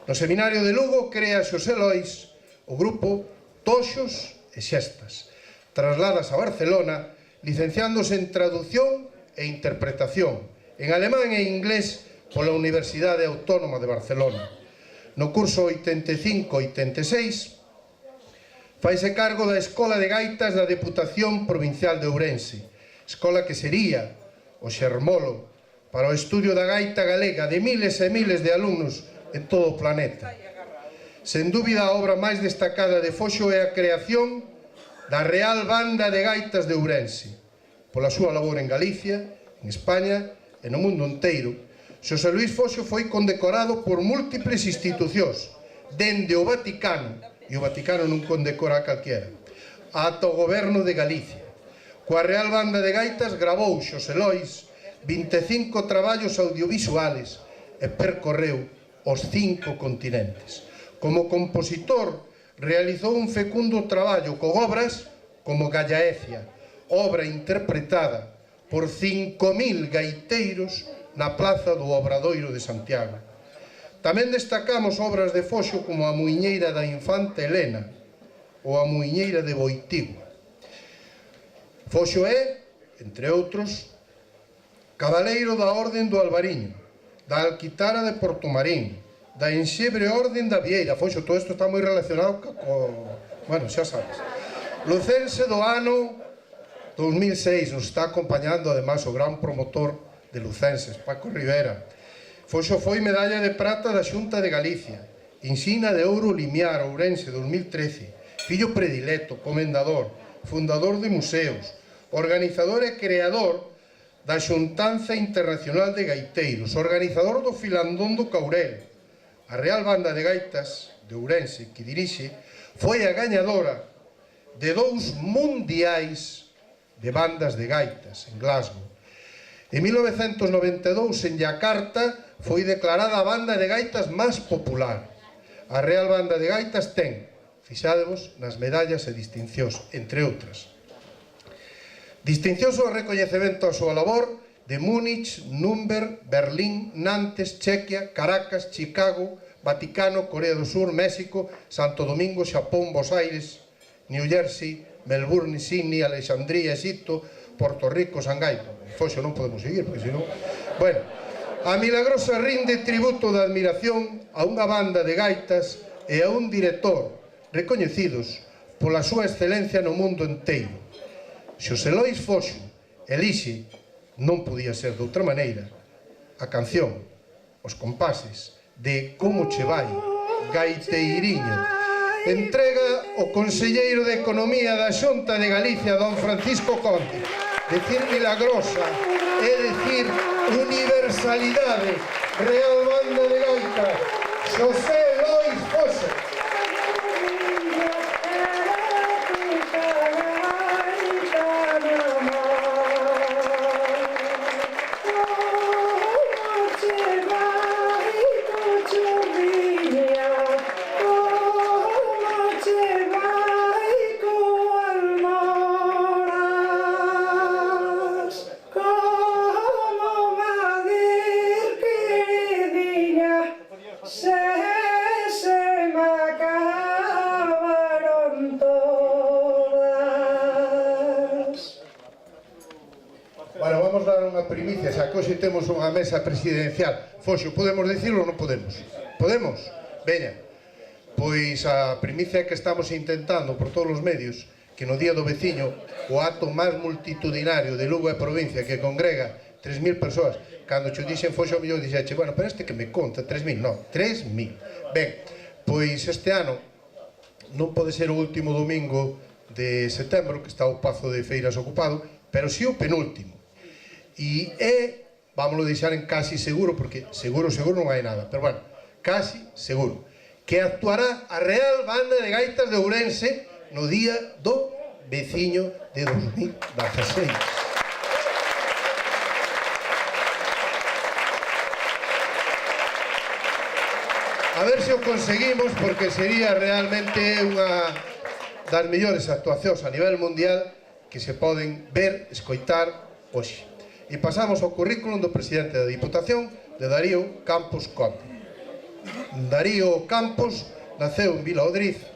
No seminario de Lugo crea Xosé Lois o grupo Toxos e Xestas. Trasladas a Barcelona, licenciándose en traducción e interpretación, en alemán e inglés pola Universidade Autónoma de Barcelona. No curso 85-86 faise cargo da Escola de Gaitas da Deputación Provincial de Ourense, escola que sería o xermolo para o estudio da gaita galega de miles e miles de alumnos en todo o planeta. Sen dúbida, a obra máis destacada de Foxo é a creación da Real Banda de Gaitas de Ourense. Pola súa labor en Galicia, en España e no mundo inteiro, Xosé Luís Foxo foi condecorado por múltiples institucións, dende o Vaticano, e o Vaticano non condecora a calquera, ata o goberno de Galicia. Coa Real Banda de Gaitas gravou Xosé Lois 25 traballos audiovisuales e percorreu os 5 continentes. Como compositor, realizou un fecundo traballo con obras como Gallaecia, obra interpretada por 5.000 gaiteiros na Plaza do Obradoiro de Santiago. Tamén destacamos obras de Foxo como a Muiñeira da Infanta Helena ou a Muiñeira de Boitigua. Foxo é, entre outros, cabaleiro da Orden do Albariño, da Alquitara de Portomarín, da Enxebre Orden da Vieira. Foxo, todo isto está moi relacionado co... Bueno, xa sabes. Lucense do ano 2006, nos está acompañando además o gran promotor de Lucenses, Paco Rivera. Foxo foi medalla de prata da Xunta de Galicia, insina de ouro Limiar, Ourense, 2013, fillo predilecto, comendador, fundador de museos, organizador e creador da Xuntanza Internacional de Gaiteiros, organizador do Filandón do Caurel. A Real Banda de Gaitas de Ourense, que dirixe, foi a gañadora de 2 mundiais de bandas de gaitas en Glasgow. En 1992, en Yakarta, foi declarada a banda de gaitas máis popular. A Real Banda de Gaitas ten, fixádevos, nas medallas e distincións, entre outras. Distincións ao recoñecemento a súa labor de Múnich, Nuremberg, Berlín, Nantes, Chequia, Caracas, Chicago, Vaticano, Corea do Sur, México, Santo Domingo, Xapón, Bos Aires, New Jersey, Melbourne, Sydney, Alexandría, Egipto, Porto Rico, Shanghái. Foxo non podemos seguir, porque senón... Bueno, a Milagrosa rinde tributo de admiración a unha banda de gaitas e a un director recoñecidos pola súa excelencia no mundo enteiro. Xosé Lois Foxo elixe, non podía ser de outra maneira, a canción, os compases de Como che vai, Gaiteiriño. Entrega o conselleiro de Economía da Xunta de Galicia, don Francisco Conde. Decir milagrosa é decir universalidade. Real Banda de Gaita, Xosé Lois Foxo. Bueno, vamos dar unha primicia, xa que hoxe temos unha mesa presidencial. Foxo, podemos dicirlo ou non podemos? Podemos? Veña, pois a primicia que estamos intentando por todos os medios, que no Día do Veciño, o acto máis multitudinario de Lugo e provincia, que congrega 3.000 persoas, cando xo dixen Foxo, eu dixeche, bueno, pero este que me conta, 3.000, non, 3.000. Ben, pois este ano non pode ser o último domingo de setembro, que está o Pazo de Feiras ocupado, pero si o penúltimo. E é, vámoslo deixar en casi seguro, porque seguro non hai nada, pero bueno, casi seguro, que actuará a Real Banda de Gaitas de Ourense no Día do Veciño de 2016. A ver se o conseguimos, porque sería realmente unha das mellores actuacións a nivel mundial que se poden ver, escoitar hoxe. E pasamos ao currículum do presidente da Diputación, de Darío Campos Conde. Darío Campos naceu en Vilaodriz,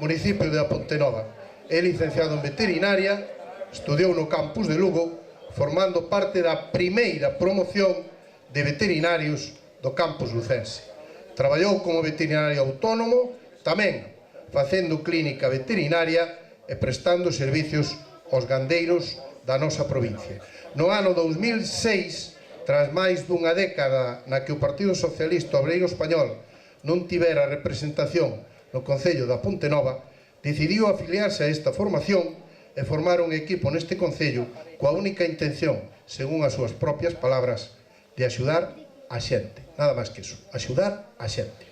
municipio de A Pontenova. É licenciado en veterinaria, estudiou no campus de Lugo, formando parte da primeira promoción de veterinarios do campus lucense. Traballou como veterinario autónomo, tamén facendo clínica veterinaria e prestando servicios aos gandeiros da nosa provincia. No ano 2006, tras máis dunha década na que o Partido Socialista Obreiro Español non tivera representación no Concello da Pontenova, decidiu afiliarse a esta formación e formar un equipo neste Concello coa única intención, según as súas propias palabras, de axudar a xente. Nada máis que iso, axudar a xente.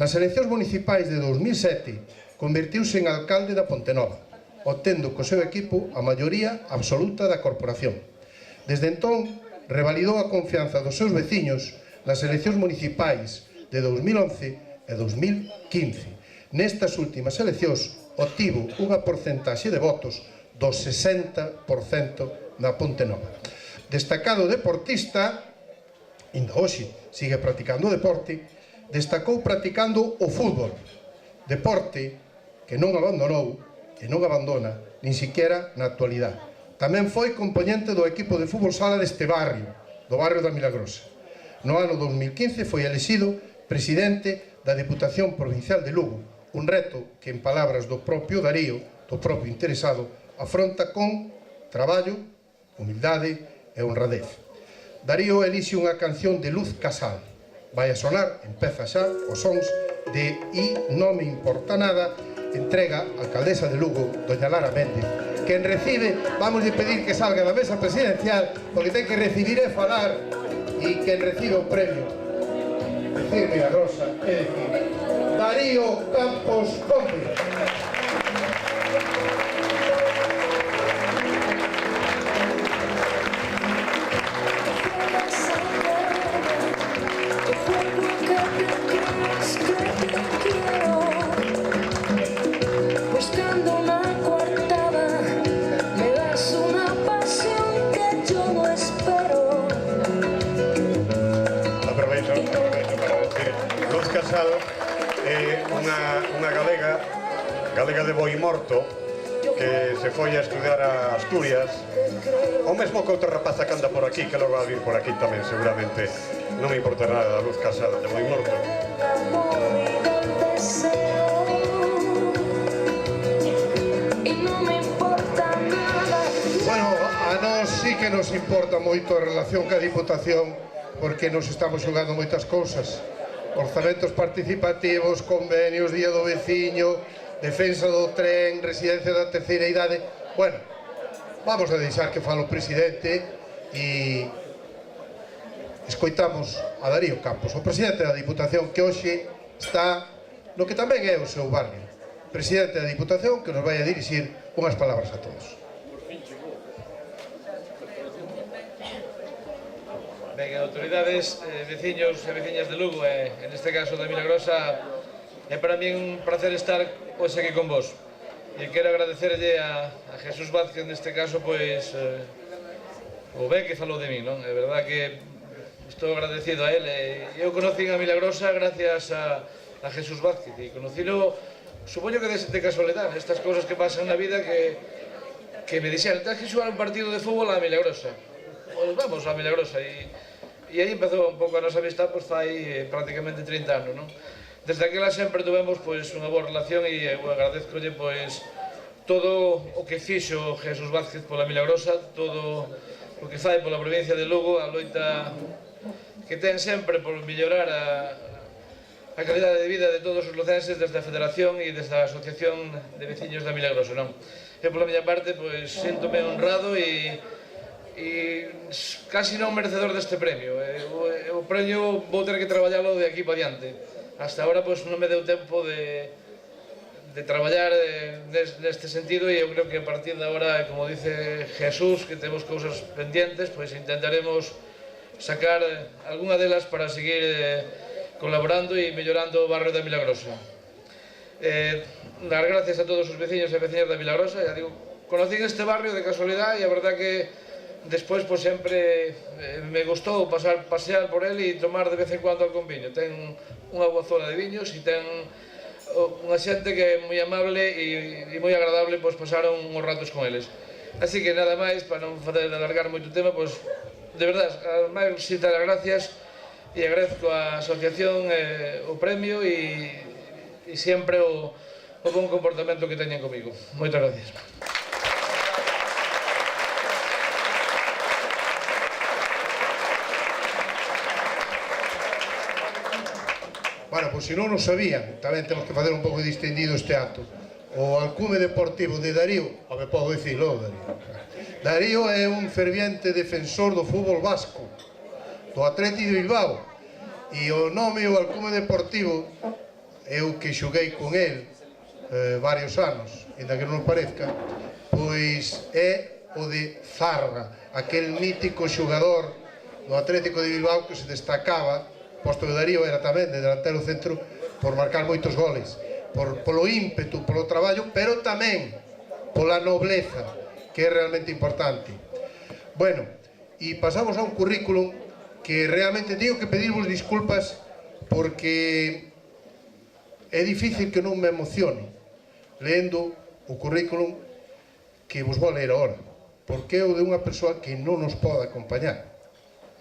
Nas eleccións municipais de 2007, convertiuse en alcalde da Pontenova, obtendo co seu equipo a maioría absoluta da corporación. Desde entón, revalidou a confianza dos seus veciños nas eleccións municipais de 2011 e 2015. Nestas últimas eleccións, obtivo unha porcentaxe de votos do 60% na Pontenova. Destacado deportista, ainda hoxe sigue practicando o deporte, destacou practicando o fútbol, deporte que non abandonou e non abandona, nin siquiera na actualidade. Tamén foi componente do equipo de fútbol sala deste barrio, do barrio da Milagrosa. No ano 2015 foi elexido presidente da Diputación Provincial de Lugo, un reto que, en palabras do propio Darío, do propio interesado, afronta con traballo, humildade e honradez. Darío elixe unha canción de Luz Casal. Vai a sonar, empeza xa, os sons de I non me importa nada, entrega a alcaldesa de Lugo, doña Lara Méndez, quen recibe, vamos a pedir que salga da mesa presidencial, porque ten que recibir e falar, e quen recibe o premio. Decir Milagrosa, é dicir, Darío Campos Conde. Buscando una coartada, me das una pasión que yo no espero. Aprovecho para decir, Luz Casal é unha galega de Boimorto, que se foi a estudiar a Asturias, o mesmo que outra rapaza que anda por aquí, que logo va a vir por aquí tamén, seguramente. Non me importa nada a Luz Casal de Boimorto. Bueno, a nós sí que nos importa moito a relación ca Diputación, porque nos estamos xogando moitas cousas. Orzamentos participativos, convenios, Día do Veciño, defensa do tren, residencia da terceira idade. Bueno, vamos a deixar que fale o presidente e escoitamos a Darío Campos, o presidente da Diputación, que hoxe está no que tamén é o seu barrio. Presidente da Diputación, que nos vai a dirixir unhas palabras a todos. Ben, autoridades, veciños e veciñas de Lugo, en este caso da Milagrosa, é para mí un placer estar hoxe aquí con vos. E quero agradecerlle a Jesús Vázquez, neste caso, pois, o ben que falou de mí, non? É verdad que estou agradecido a él. Eu conocín a Milagrosa gracias a Jesús Vázquez, e conocilo, supoño que de casualidade, estas cousas que pasan na vida que me dixeron, tens que xogar un partido de fútbol a Milagrosa. Pois vamos a Milagrosa, e aí empezou un pouco a nosa amistad, pois fai prácticamente 30 anos, non? Desde aquela sempre tuvemos pois unha boa relación, e eu agradezcolle pois todo o que fixo Jesús Vázquez pola Milagrosa, todo o que fai pola provincia de Lugo, a loita que ten sempre por mellorar a calidade de vida de todos os lucenses desde a Federación e desde a Asociación de Veciños da Milagrosa, non? Eu pola miña parte pois síntome honrado e casi non merecedor deste premio. O premio vou ter que traballalo de aquí para diante. Hasta agora pois non me deu tempo de traballar neste sentido, e eu creo que a partir de agora, como dice Jesús, que temos cousas pendientes, pois intentaremos sacar algunha delas para seguir colaborando e mellorando o barrio da Milagrosa. Dar gracias a todos os veciños e veciñas da Milagrosa. Ya digo, conocí este barrio de casualidade, e a verdad que despois pois sempre me gustou pasear por el e tomar de vez en cuando algún viño. Ten unha boa zona de viños e ten unha xente que é moi amable e moi agradable pois pasar uns ratos con eles. Así que nada máis, para non fazer alargar moito tema, pois de verdade, máis xitar as gracias, e agradezco á asociación o premio e sempre o bon comportamento que teñen comigo. Moitas gracias. Bueno, pois se non o sabían, tamén temos que facer un pouco distendido este acto. O alcume deportivo de Darío, a me podo dicilo, Darío é un ferviente defensor do fútbol vasco, do Atleti de Bilbao, e o nome o alcume deportivo, eu que xoguei con el varios anos, ainda que non parezca, pois é o de Zarra, aquel mítico xogador do Atlético de Bilbao que se destacaba, posto que Darío era tamén de delantero centro, por marcar moitos goles, polo ímpetu, polo traballo, pero tamén pola nobleza, que é realmente importante. Bueno, e pasamos a un currículum que realmente teño que pedirvos disculpas, porque é difícil que non me emocione lendo o currículum que vos vou ler agora, porque é o de unha persoa que non nos pode acompañar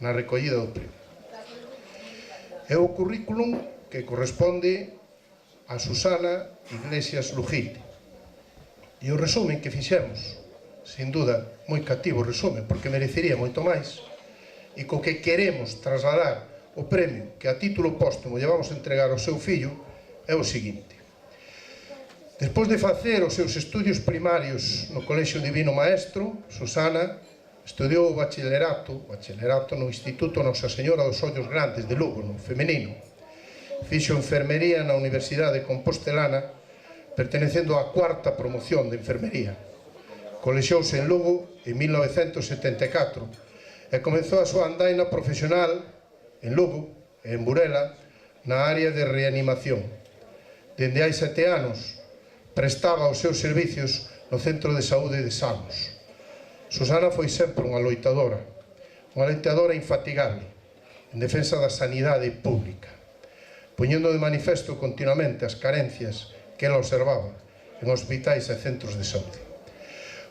na recollida do premio. É o currículum que corresponde a Susana Iglesias Lujilde. E o resumen que fixemos, sin duda, moi cativo resumen, porque merecería moito máis, e co que queremos trasladar o premio que a título póstumo lle vamos a entregar ao seu fillo, é o seguinte. Despois de facer os seus estudios primarios no Colexio Divino Maestro, Susana estudiou o bacharelato no Instituto Nosa Señora dos Ollos Grandes de Lugo, no femenino. Fixo enfermería na Universidade Compostelana, pertenecendo á cuarta promoción de enfermería. Colexiouse en Lugo en 1974 e comezou a súa andaina profesional en Lugo e en Burela na área de reanimación. Dende hai 7 anos prestaba os seus servicios no Centro de Saúde de Samos. Susana foi sempre unha loitadora infatigable en defensa da sanidade pública, poñendo de manifesto continuamente as carencias que ela observaba en hospitais e centros de saúde.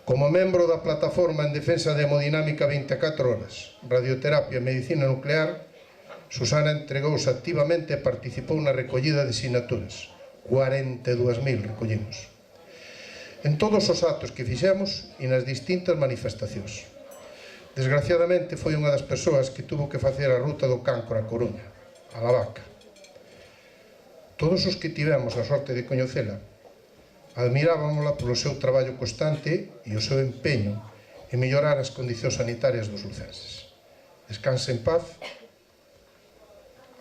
Como membro da Plataforma en Defensa de Hemodinámica 24 horas, Radioterapia e Medicina Nuclear, Susana entregouse activamente e participou na recollida de sinaturas. 42.000 recollimos. En todos os actos que fixemos e nas distintas manifestacións. Desgraciadamente foi unha das persoas que tuvo que facer a ruta do cancro a Coruña, a Lavaca. Todos os que tivemos a sorte de coñecela admirábamosla polo seu traballo constante e o seu empeño en mellorar as condicións sanitarias dos lucenses. Descanse en paz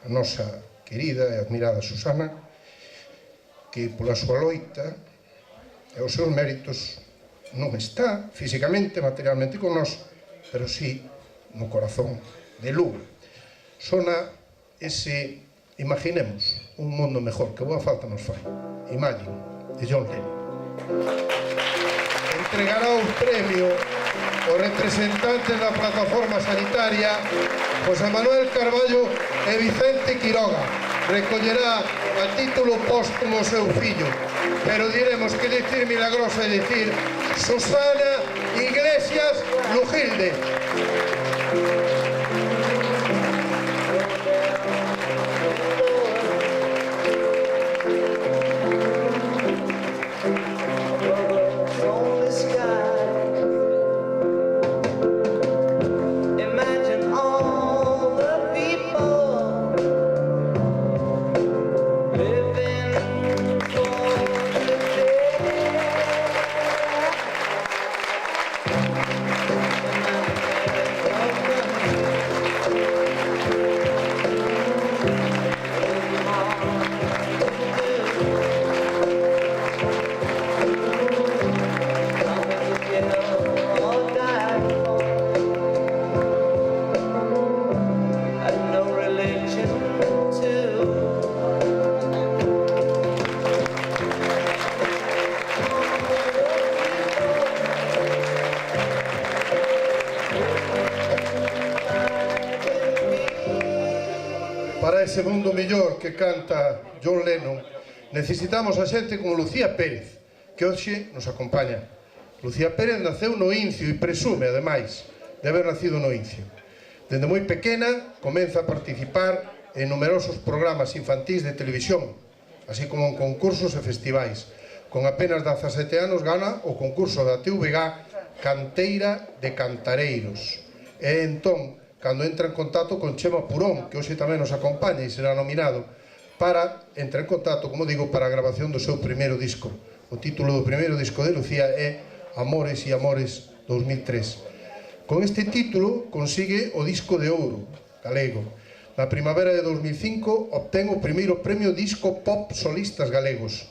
a nosa querida e admirada Susana, que pola súa loita e os seus méritos non está físicamente, materialmente con nós, pero sí no corazón de Lugo. Sona ese, imaginemos, un mundo mejor, que boa falta nos fai. Imagine, de John Lennon. Entregará o premio os representantes da plataforma sanitaria José Manuel Carballo e Vicente Quiroga. Recollerá a título póstumo o seu fillo, pero diremos que dicir Milagrosa e dicir Susana Iglesias Lujilde. Para ese mundo mellor que canta John Lennon, necesitamos a xente como Lucía Pérez, que hoxe nos acompaña. Lucía Pérez naceu no Incio e presume, ademais, de haber nacido no Incio. Dende moi pequena, comeza a participar en numerosos programas infantís de televisión, así como en concursos e festivais. Con apenas 17 anos gana o concurso da TVG Canteira de Cantareiros. E entón, cando entra en contacto con Chema Purón, que hoxe tamén nos acompaña e será nominado, para entrar en contacto, como digo, para a grabación do seu primeiro disco. O título do primeiro disco de Lucía é Amores e Amores 2003. Con este título consigue o disco de ouro galego. Na primavera de 2005 obtén o primeiro premio Disco Pop Solistas Galegos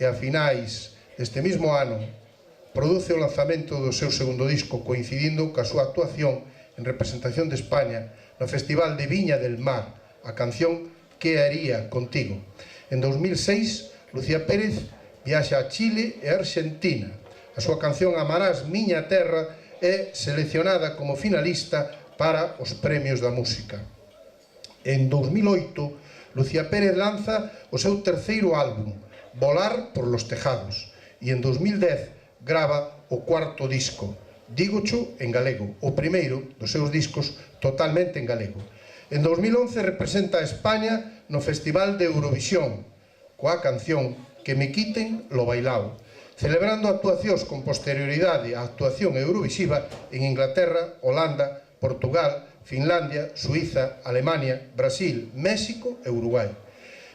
e a finais deste mesmo ano produce o lanzamento do seu segundo disco, coincidindo ca súa actuación en representación de España no Festival de Viña del Mar, a canción Que haría contigo. En 2006, Lucía Pérez viaxa a Chile e a Argentina. A súa canción Amarás Miña Terra é seleccionada como finalista para os premios da música. En 2008, Lucía Pérez lanza o seu terceiro álbum, Volar por los tejados, e en 2010 grava o cuarto disco, Dígocho en galego, o primeiro dos seus discos totalmente en galego. En 2011 representa a España no Festival de Eurovisión coa canción Que me quiten lo bailao, celebrando actuacións con posterioridade á actuación eurovisiva en Inglaterra, Holanda, Portugal, Finlandia, Suiza, Alemania, Brasil, México e Uruguai.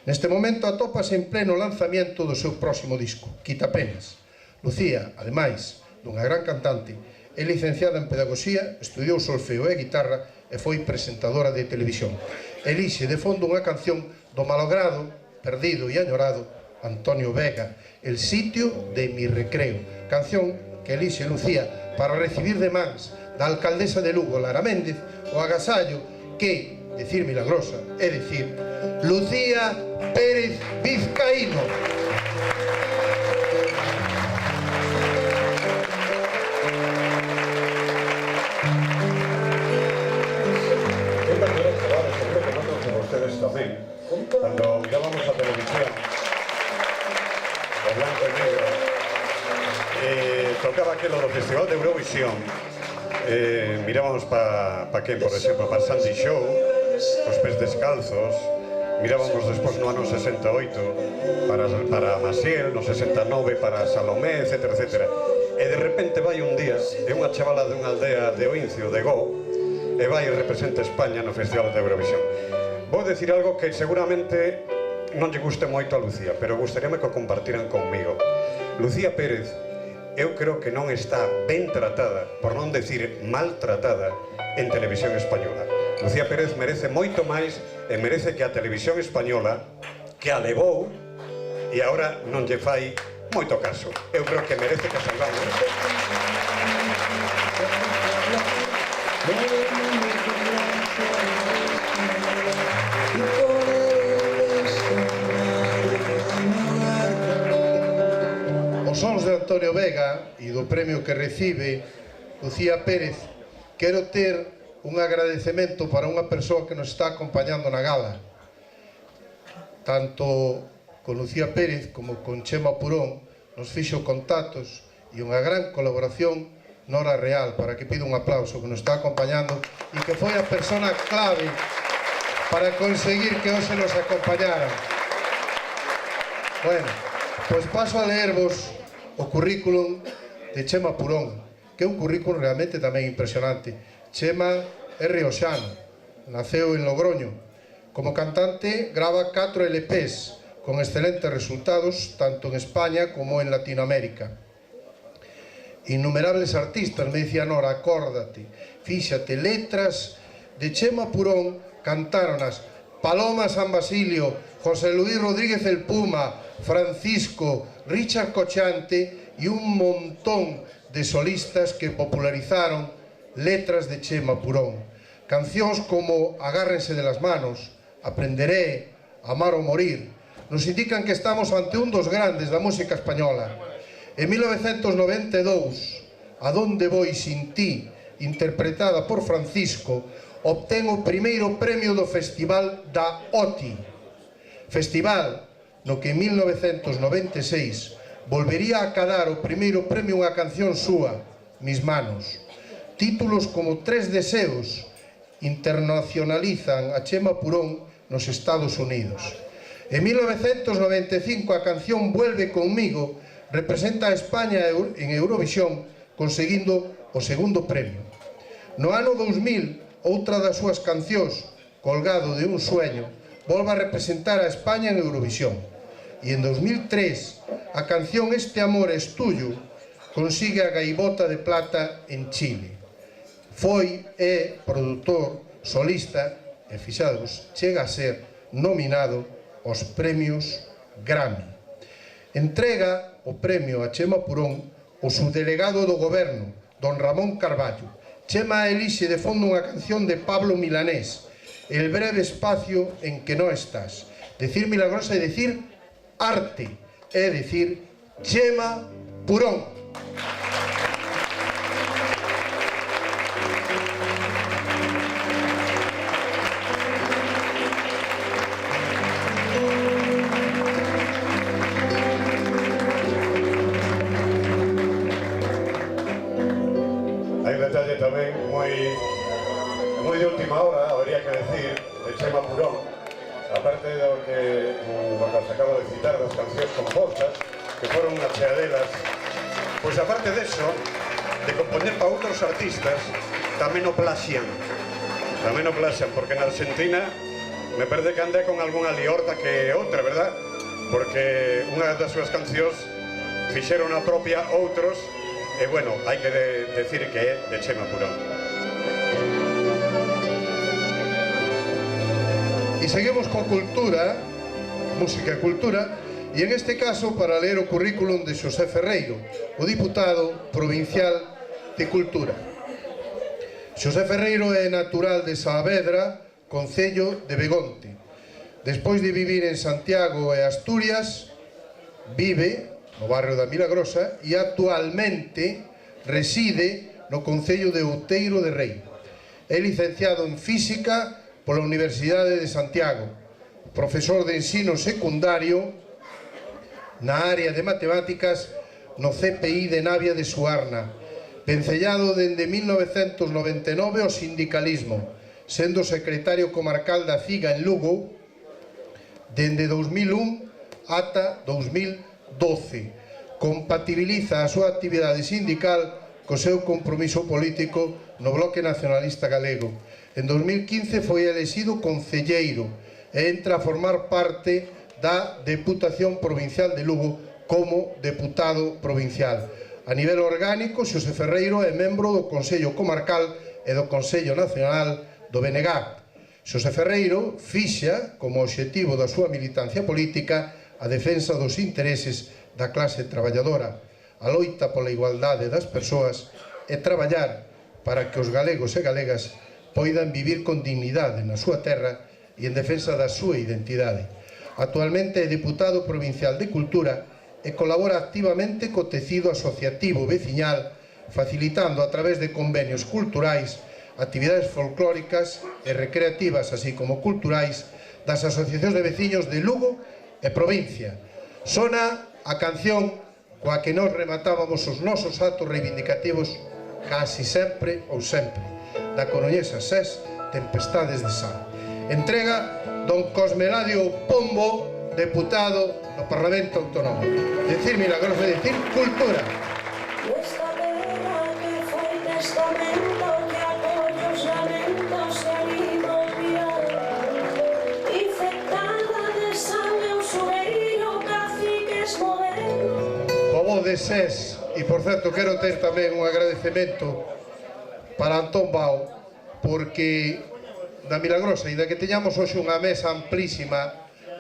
Neste momento atópase en pleno lanzamiento do seu próximo disco, Quitapenas. Lucía, ademais dunha gran cantante, é licenciada en Pedagogía, estudiou solfeo e guitarra e foi presentadora de televisión. Elixe de fondo unha canción do malogrado, perdido e añorado Antonio Vega, El sitio de mi recreo, canción que elixe Lucía para recibir de mans da alcaldesa de Lugo, Lara Méndez, o agasallo que, decir milagrosa, é dicir Lucía Pérez Vizcaíno. Ustedes tamén, cando mirábamos a televisión o blanco e negro, tocaba aquelo do Festival de Eurovisión, mirábamos pa quen, por exemplo, pa Sandy Show, os Pés Descalzos, mirábamos despois no ano 68 para Maciel, no 69 para Salomé, etc, etc. E de repente vai un día, é unha chavala dunha aldea de Oincio, de Gó, e vai e representa España no Festival de Eurovisión. Vou decir algo que seguramente non lle guste moito a Lucía, pero gustaríame que o compartiran conmigo. Lucía Pérez, eu creo que non está ben tratada, por non decir maltratada, en televisión española. Lucía Pérez merece moito máis e merece que a televisión española, que a levou, e agora non lle fai moito caso. Eu creo que merece que a salvamos. Os sons de Antonio Vega e do premio que recibe Lucía Pérez, quero ter un agradecemento para unha persoa que nos está acompañando na gala, tanto con Lucía Pérez como con Chema Purón. Nos fixo contactos e unha gran colaboración Nora Real, para que pido un aplauso, que nos está acompañando e que foi a persona clave para conseguir que hoxe nos acompañara. Bueno, pois paso a leervos o currículum de Chema Purón, que é un currículum realmente tamén impresionante. Chema é rioxano, naceu en Logroño. Como cantante grava 4 LPs con excelentes resultados tanto en España como en Latinoamérica. Innumerables artistas, me dicía Nora, acórdate, fíxate, letras de Chema Purón cantáronas Paloma San Basilio, José Luis Rodríguez el Puma, Francisco, Richard Cochante e un montón de solistas que popularizaron letras de Chema Purón. Cancións como Agárrense de las manos, Aprenderé, Amar o morir, nos indican que estamos ante un dos grandes da música española. En 1992, A donde voy sin ti, interpretada por Francisco, obtén o primeiro premio do Festival da OTI. Festival no que en 1996 volvería a acadar o primeiro premio unha canción súa, Mis manos. Títulos como Tres deseos internacionalizan a Chema Purón nos Estados Unidos. En 1995 a canción Vuelve conmigo representa a España en Eurovisión, conseguindo o segundo premio. No ano 2000, outra das súas cancións, Colgado de un sueño, volve a representar a España en Eurovisión. E en 2003, a canción Este amor es tuyo consigue a Gaivota de Plata en Chile. Foi produtor, solista, e fixados, chega a ser nominado aos premios Grammy. Entrega o premio a Chema Purón o subdelegado do goberno, don Ramón Carballo. Chema elixe de fondo unha canción de Pablo Milanés, El breve espacio en que no estás. Decir milagrosa é decir arte, é decir Chema Purón. Tamén moi de última hora, habría que decir, de Chema Purón, aparte do que os acabo de citar, das cancións compostas, que foron unha cheadelas, pois aparte deso, de compoñer para outros artistas, tamén o plaxian, porque na Argentina me parece que anda con algunha liorta que outra, verdad? Porque unha das súas cancións fixeron a propia outros e, bueno, hai que decir que é de Chema Purón. E seguimos con cultura, música e cultura, e en este caso para ler o currículum de Xosé Ferreiro, o diputado provincial de Cultura. Xosé Ferreiro é natural de Saavedra, concello de Begonte. Despois de vivir en Santiago e Asturias, vive no barrio da Milagrosa e actualmente reside no concello de Outeiro de Rei. É licenciado en Física pola Universidade de Santiago, profesor de ensino secundario na área de matemáticas no CPI de Navia de Suarna, vencellado dende 1999 ao sindicalismo, sendo secretario comarcal da CIGA en Lugo dende 2001 ata 2012. Compatibiliza a súa actividade sindical co seu compromiso político no Bloque Nacionalista Galego. En 2015 foi elexido concelleiro e entra a formar parte da Deputación Provincial de Lugo como deputado provincial. A nivel orgánico, Xosé Ferreiro é membro do Consello Comarcal e do Consello Nacional do BNG. Xosé Ferreiro fixa como obxectivo da súa militancia política a defensa dos intereses da clase traballadora, a loita pola igualdade das persoas e traballar para que os galegos e galegas poidan vivir con dignidade na súa terra e en defensa da súa identidade. Actualmente é deputado provincial de Cultura e colabora activamente co tecido asociativo veciñal, facilitando a través de convenios culturais actividades folclóricas e recreativas, así como culturais, das asociacións de veciños de Lugo e provincia. Sona a canción coa que nos rematábamos os nosos actos reivindicativos casi sempre ou sempre, da coruñesa SES Tempestades de Sal. Entrega don Cosmeladio Pombo, deputado no Parlamento Autonómico. Decir Milagrosa, decir cultura. Esta terra que foi testamento que acollo os lamentos e anima o vial, infectada de sangue o sueiro, caciques modernos. O voz de SES, e por certo quero ter tamén un agradecemento para Antón Bao, porque da Milagrosa, e da que teñamos hoxe unha mesa amplísima,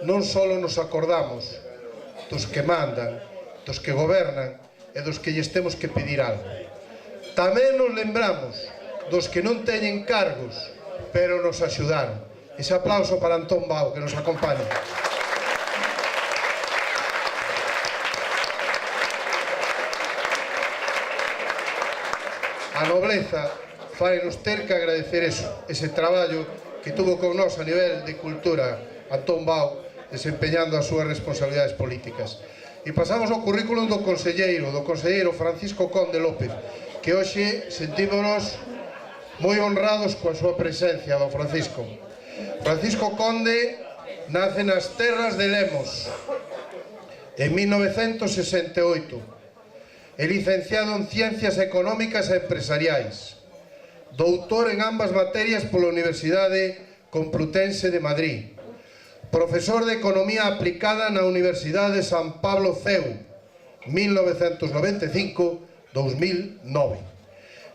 non só nos acordamos dos que mandan, dos que gobernan e dos que lles temos que pedir algo. Tamén nos lembramos dos que non teñen cargos, pero nos axudaron. Ese aplauso para Antón Bao, que nos acompaña. A nobleza fai-nos ter que agradecer eso, ese traballo que tuvo con nós a nivel de cultura, Antón Bao, desempeñando as súas responsabilidades políticas. E pasamos ao currículum do conselleiro Francisco Conde López, que hoxe sentímonos moi honrados coa súa presencia, don Francisco. Francisco Conde nace nas terras de Lemos en 1968. É licenciado en Ciencias Económicas e Empresariais, doutor en ambas materias pola Universidade Complutense de Madrid, profesor de Economía Aplicada na Universidade de San Pablo CEU, 1995-2009.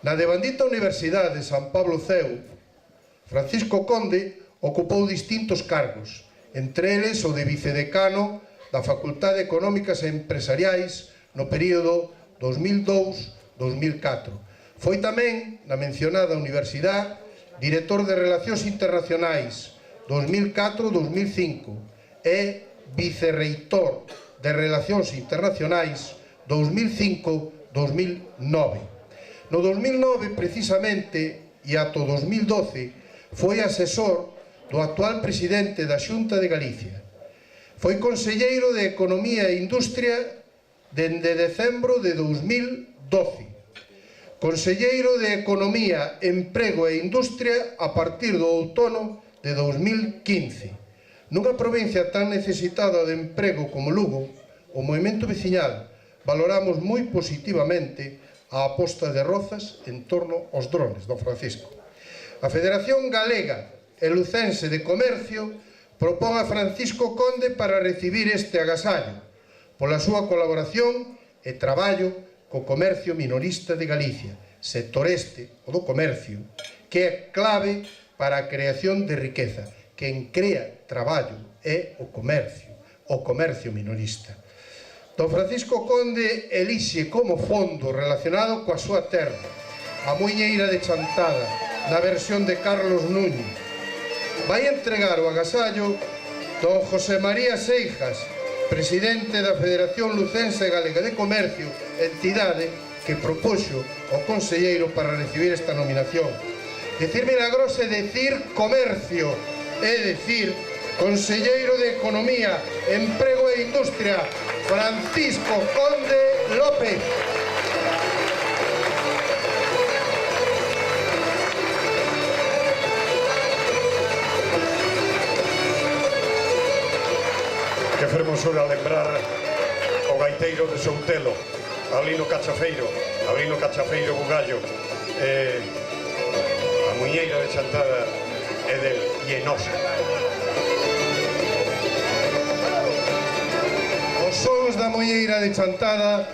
Na devandita Universidade de San Pablo CEU, Francisco Conde ocupou distintos cargos, entre eles o de vicedecano da Facultade de Económicas e Empresariais no período 2002-2004. Foi tamén, na mencionada universidade, director de Relacións Internacionais 2004-2005 e vicerreitor de Relacións Internacionais 2005-2009. No 2009, precisamente, e ata 2012, foi asesor do actual presidente da Xunta de Galicia. Foi conselleiro de Economía e Industria dende decembro de 2012. Conselleiro de Economía, Emprego e Industria a partir do outono de 2015. Nunha provincia tan necesitada de emprego como Lugo, o movimento veciñal valoramos moi positivamente a aposta de Rozas en torno aos drones, don Francisco. A Federación Galega e Lucense de Comercio propón a Francisco Conde para recibir este agasallo pola súa colaboración e traballo co comercio minorista de Galicia, sector este, o do comercio, que é clave para a creación de riqueza. Quen crea traballo é o comercio minorista. Don Francisco Conde elixe como fondo relacionado coa súa terra a Muiñeira de Chantada, na versión de Carlos Núñez. Vai entregar o agasallo don José María Seijas, presidente da Federación Lucense Galega de Comercio, entidade que propuxo ao conselleiro para recibir esta nominación. Decir Milagrosa é decir comercio, é decir conselleiro de Economía, Emprego e Industria, Francisco Conde López. Que fermosura lembrar o gaiteiro de Soutelo, Avelino Cachafeiro Bugallo, a Muiñeira de Chantada é del e nosa. Os sons da Muiñeira de Chantada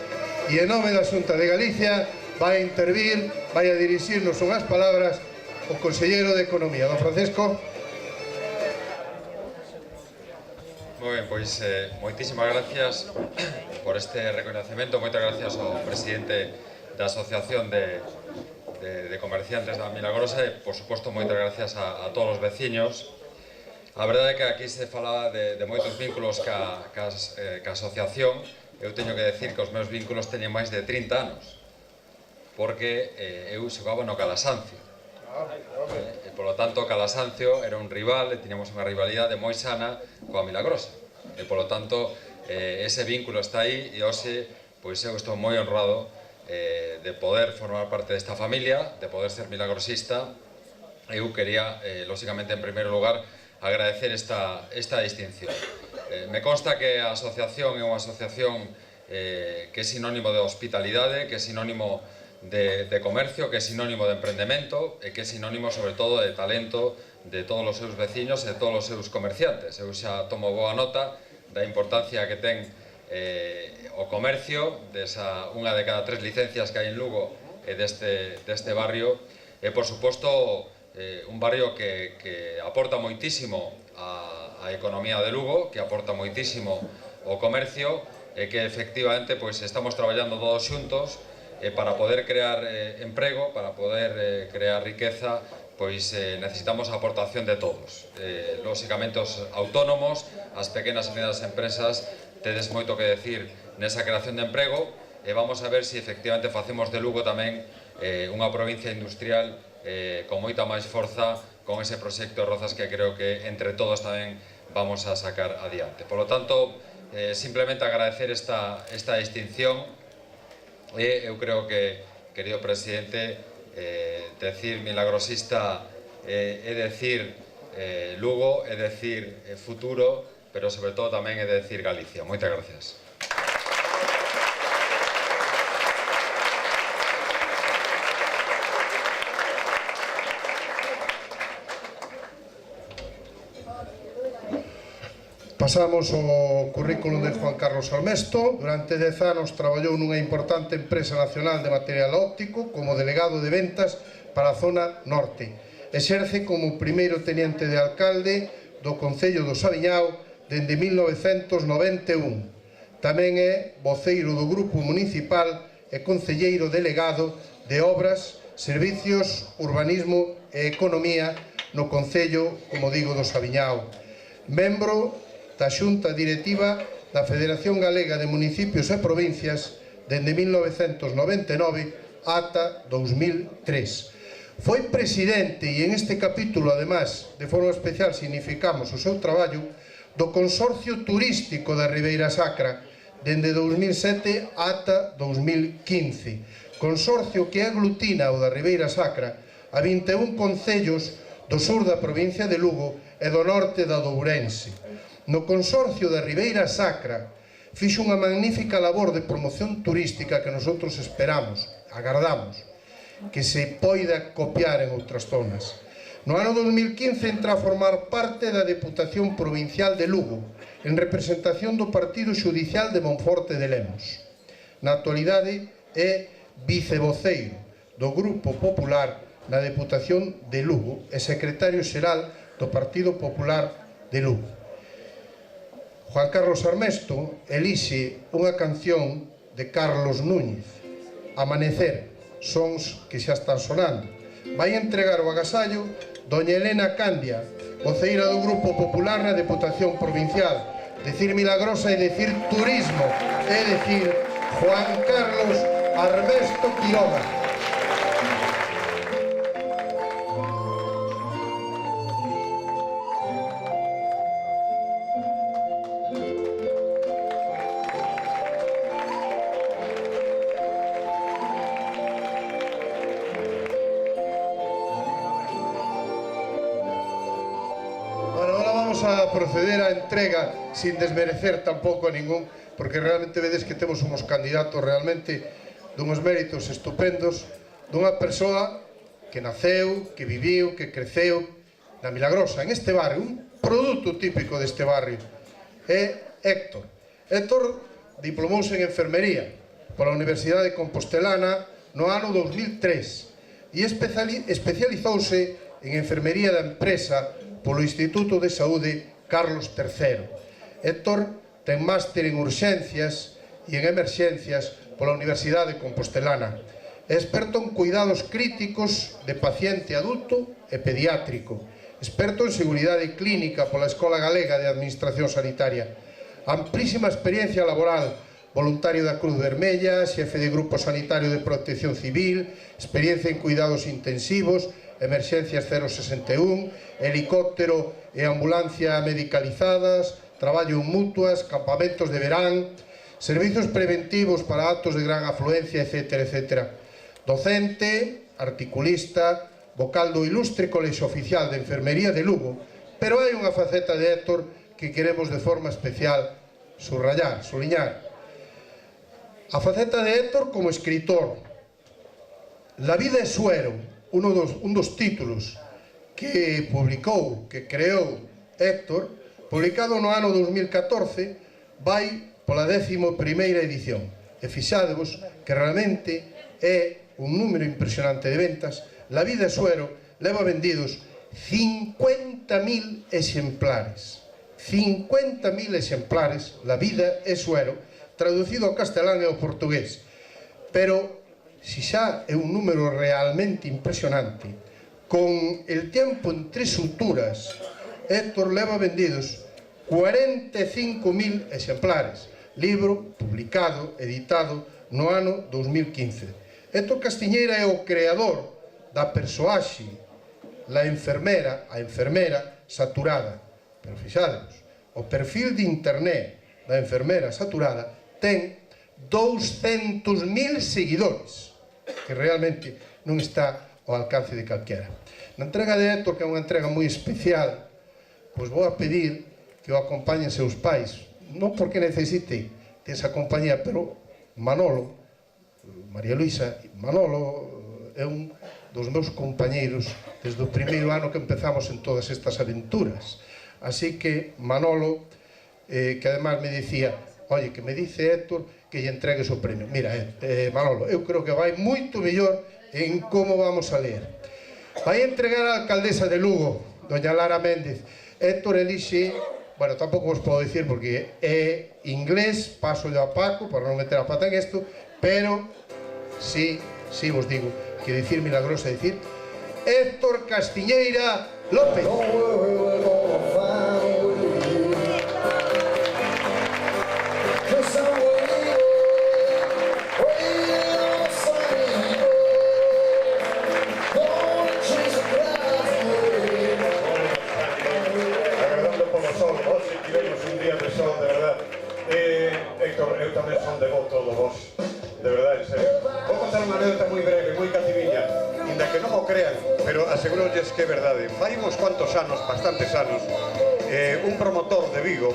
e en nome da Xunta de Galicia vai a intervir, vai a dirixirnos unhas palabras o conselleiro de Economía, don Francisco. Moi ben, pois moitísimas gracias por este reconhecemento, moitas gracias ao presidente da Asociación de Comerciantes da Milagrosa e, por suposto, moitas gracias a todos os veciños. A verdade é que aquí se falaba de moitos vínculos ca asociación. Eu teño que decir que os meus vínculos teñen máis de 30 anos, porque eu xogaba no Calasancio. E, polo tanto, Calasancio era un rival e tiñamos unha rivalidade moi sana coa Milagrosa. E, polo tanto, ese vínculo está aí e hoxe, pois eu estou moi honrado de poder formar parte desta familia, de poder ser milagrosista. Eu quería, lóxicamente, en primeiro lugar, agradecer esta distinción. Me consta que a asociación é unha asociación que é sinónimo de hospitalidade, que é sinónimo de comercio, que é sinónimo de emprendemento e que é sinónimo, sobre todo, de talento de todos os seus veciños e de todos os seus comerciantes. Eu xa tomo boa nota da importancia que ten o comercio, desa unha de cada 3 licencias que hai en Lugo e deste barrio, e, por suposto, un barrio que aporta moitísimo a economía de Lugo, que aporta moitísimo o comercio, e que, efectivamente, pois estamos traballando todos xuntos para poder crear emprego, para poder crear riqueza, pois necesitamos a aportación de todos. Lóxicamente, os autónomos, as pequenas e medianas empresas, tedes moito que decir nesa creación de emprego, e vamos a ver se efectivamente facemos de Lugo tamén unha provincia industrial con moita máis forza, con ese proxecto de Rozas que creo que entre todos tamén vamos a sacar adiante. Por lo tanto, simplemente agradecer esta distinción. E eu creo que, querido presidente, decir milagrosista é decir Lugo, é decir futuro, pero sobre todo tamén é decir Galicia. Moitas gracias. Pasamos ao currículum de Juan Carlos Almesto. Durante 10 anos traballou nunha importante empresa nacional de material óptico como delegado de ventas para a zona norte. Exerce como primeiro teniente de alcalde do Concello do Saviñao dende 1991. Tamén é voceiro do Grupo Municipal e concelleiro delegado de Obras, Servicios, Urbanismo e Economía no Concello, como digo, do Saviñao. Membro da Xunta Directiva da Federación Galega de Municipios e Provincias dende 1999 ata 2003. Foi presidente, e en este capítulo, además, de forma especial significamos o seu traballo, do Consorcio Turístico da Ribeira Sacra dende 2007 ata 2015. Consorcio que aglutina o da Ribeira Sacra a 21 concellos do sur da provincia de Lugo e do norte da de Ourense. No Consorcio da Ribeira Sacra fixo unha magnífica labor de promoción turística que nosotros esperamos, agardamos, que se poida copiar en outras zonas. No ano 2015 entra a formar parte da Deputación Provincial de Lugo, en representación do Partido Xudicial de Monforte de Lemos. Na actualidade é vicevoceiro do Grupo Popular na Deputación de Lugo e secretario xeral do Partido Popular de Lugo. Juan Carlos Armesto elixe unha canción de Carlos Núñez, Amanecer, sons que xa están sonando. Vai entregar o agasallo doña Elena Candia, voceira do Grupo Popular na Deputación Provincial. Decir Milagrosa e decir Turismo, é decir Juan Carlos Armesto Quiroga. A proceder á entrega sin desmerecer tampouco a ningún, porque realmente vedes que temos uns candidatos realmente dunhos méritos estupendos, dunha persoa que naceu, que viviu, que creceu na Milagrosa, en este barrio, un produto típico deste barrio, é Héctor. Héctor diplomouse en enfermería pola Universidade de Compostelana no ano 2003 e especializouse en enfermería da empresa polo Instituto de Saúde Carlos III. Héctor ten máster en urxencias e en emerxencias pola Universidade de Compostelana. É experto en cuidados críticos de paciente adulto e pediátrico. Experto en seguridade clínica pola Escola Galega de Administración Sanitaria. Amplísima experiencia laboral, voluntario da Cruz Vermella, xefe de Grupo Sanitario de Protección Civil, experiencia en cuidados intensivos, emerxencias 061, helicóptero e ambulancia medicalizadas, traballo en mutuas, campamentos de verán, servizos preventivos para actos de gran afluencia, etc. etc. Docente, articulista, vocal do ilustre Colexio Oficial de Enfermería de Lugo, pero hai unha faceta de Héctor que queremos de forma especial subrayar, subliñar. A faceta de Héctor como escritor. La vida é suero, un dos títulos que publicou, que creou Héctor, publicado no ano 2014, vai pola 11ª edición. E fixadevos que realmente é un número impresionante de ventas. La vida é suero leva vendidos 50.000 exemplares. 50.000 exemplares, La vida é suero, traducido ao castelán e ao portugués. Pero si xa é un número realmente impresionante, con el tiempo en 3 suturas, Héctor leva vendidos 45.000 exemplares, libro publicado, editado no ano 2015. Héctor Castiñeira é o creador da persoaxe, a enfermera saturada. Pero fixademos, o perfil de internet da enfermera saturada ten 200.000 seguidores, que realmente non está ao alcance de calquera. Na entrega de Héctor, que é unha entrega moi especial, pois vou a pedir que o acompañen seus pais, non porque necesite desa compañía, pero Manolo, María Luisa, Manolo é un dos meus compañeiros desde o primeiro ano que empezamos en todas estas aventuras. Así que Manolo, que además me dicía, oye, que me dice Héctor que lle entregues o premio. Mira, Manolo, eu creo que vai moito mellor en como vamos a ler. Vai entregar a alcaldesa de Lugo, doña Lara Méndez. Héctor elixe, bueno, tampouco vos podo dicir porque é inglés, paso yo a Paco para non meter a pata en isto, pero sí vos digo que dicir Milagrosa é dicir Héctor Castiñeira López. Héctor, eu tamén son devoto do vos, de verdade, en serio. Vou contar unha anécdota moi breve, moi cativiña, inda que non o crean, pero asegurolles que é verdade. Fai uns cuantos anos, bastantes anos, un promotor de Vigo,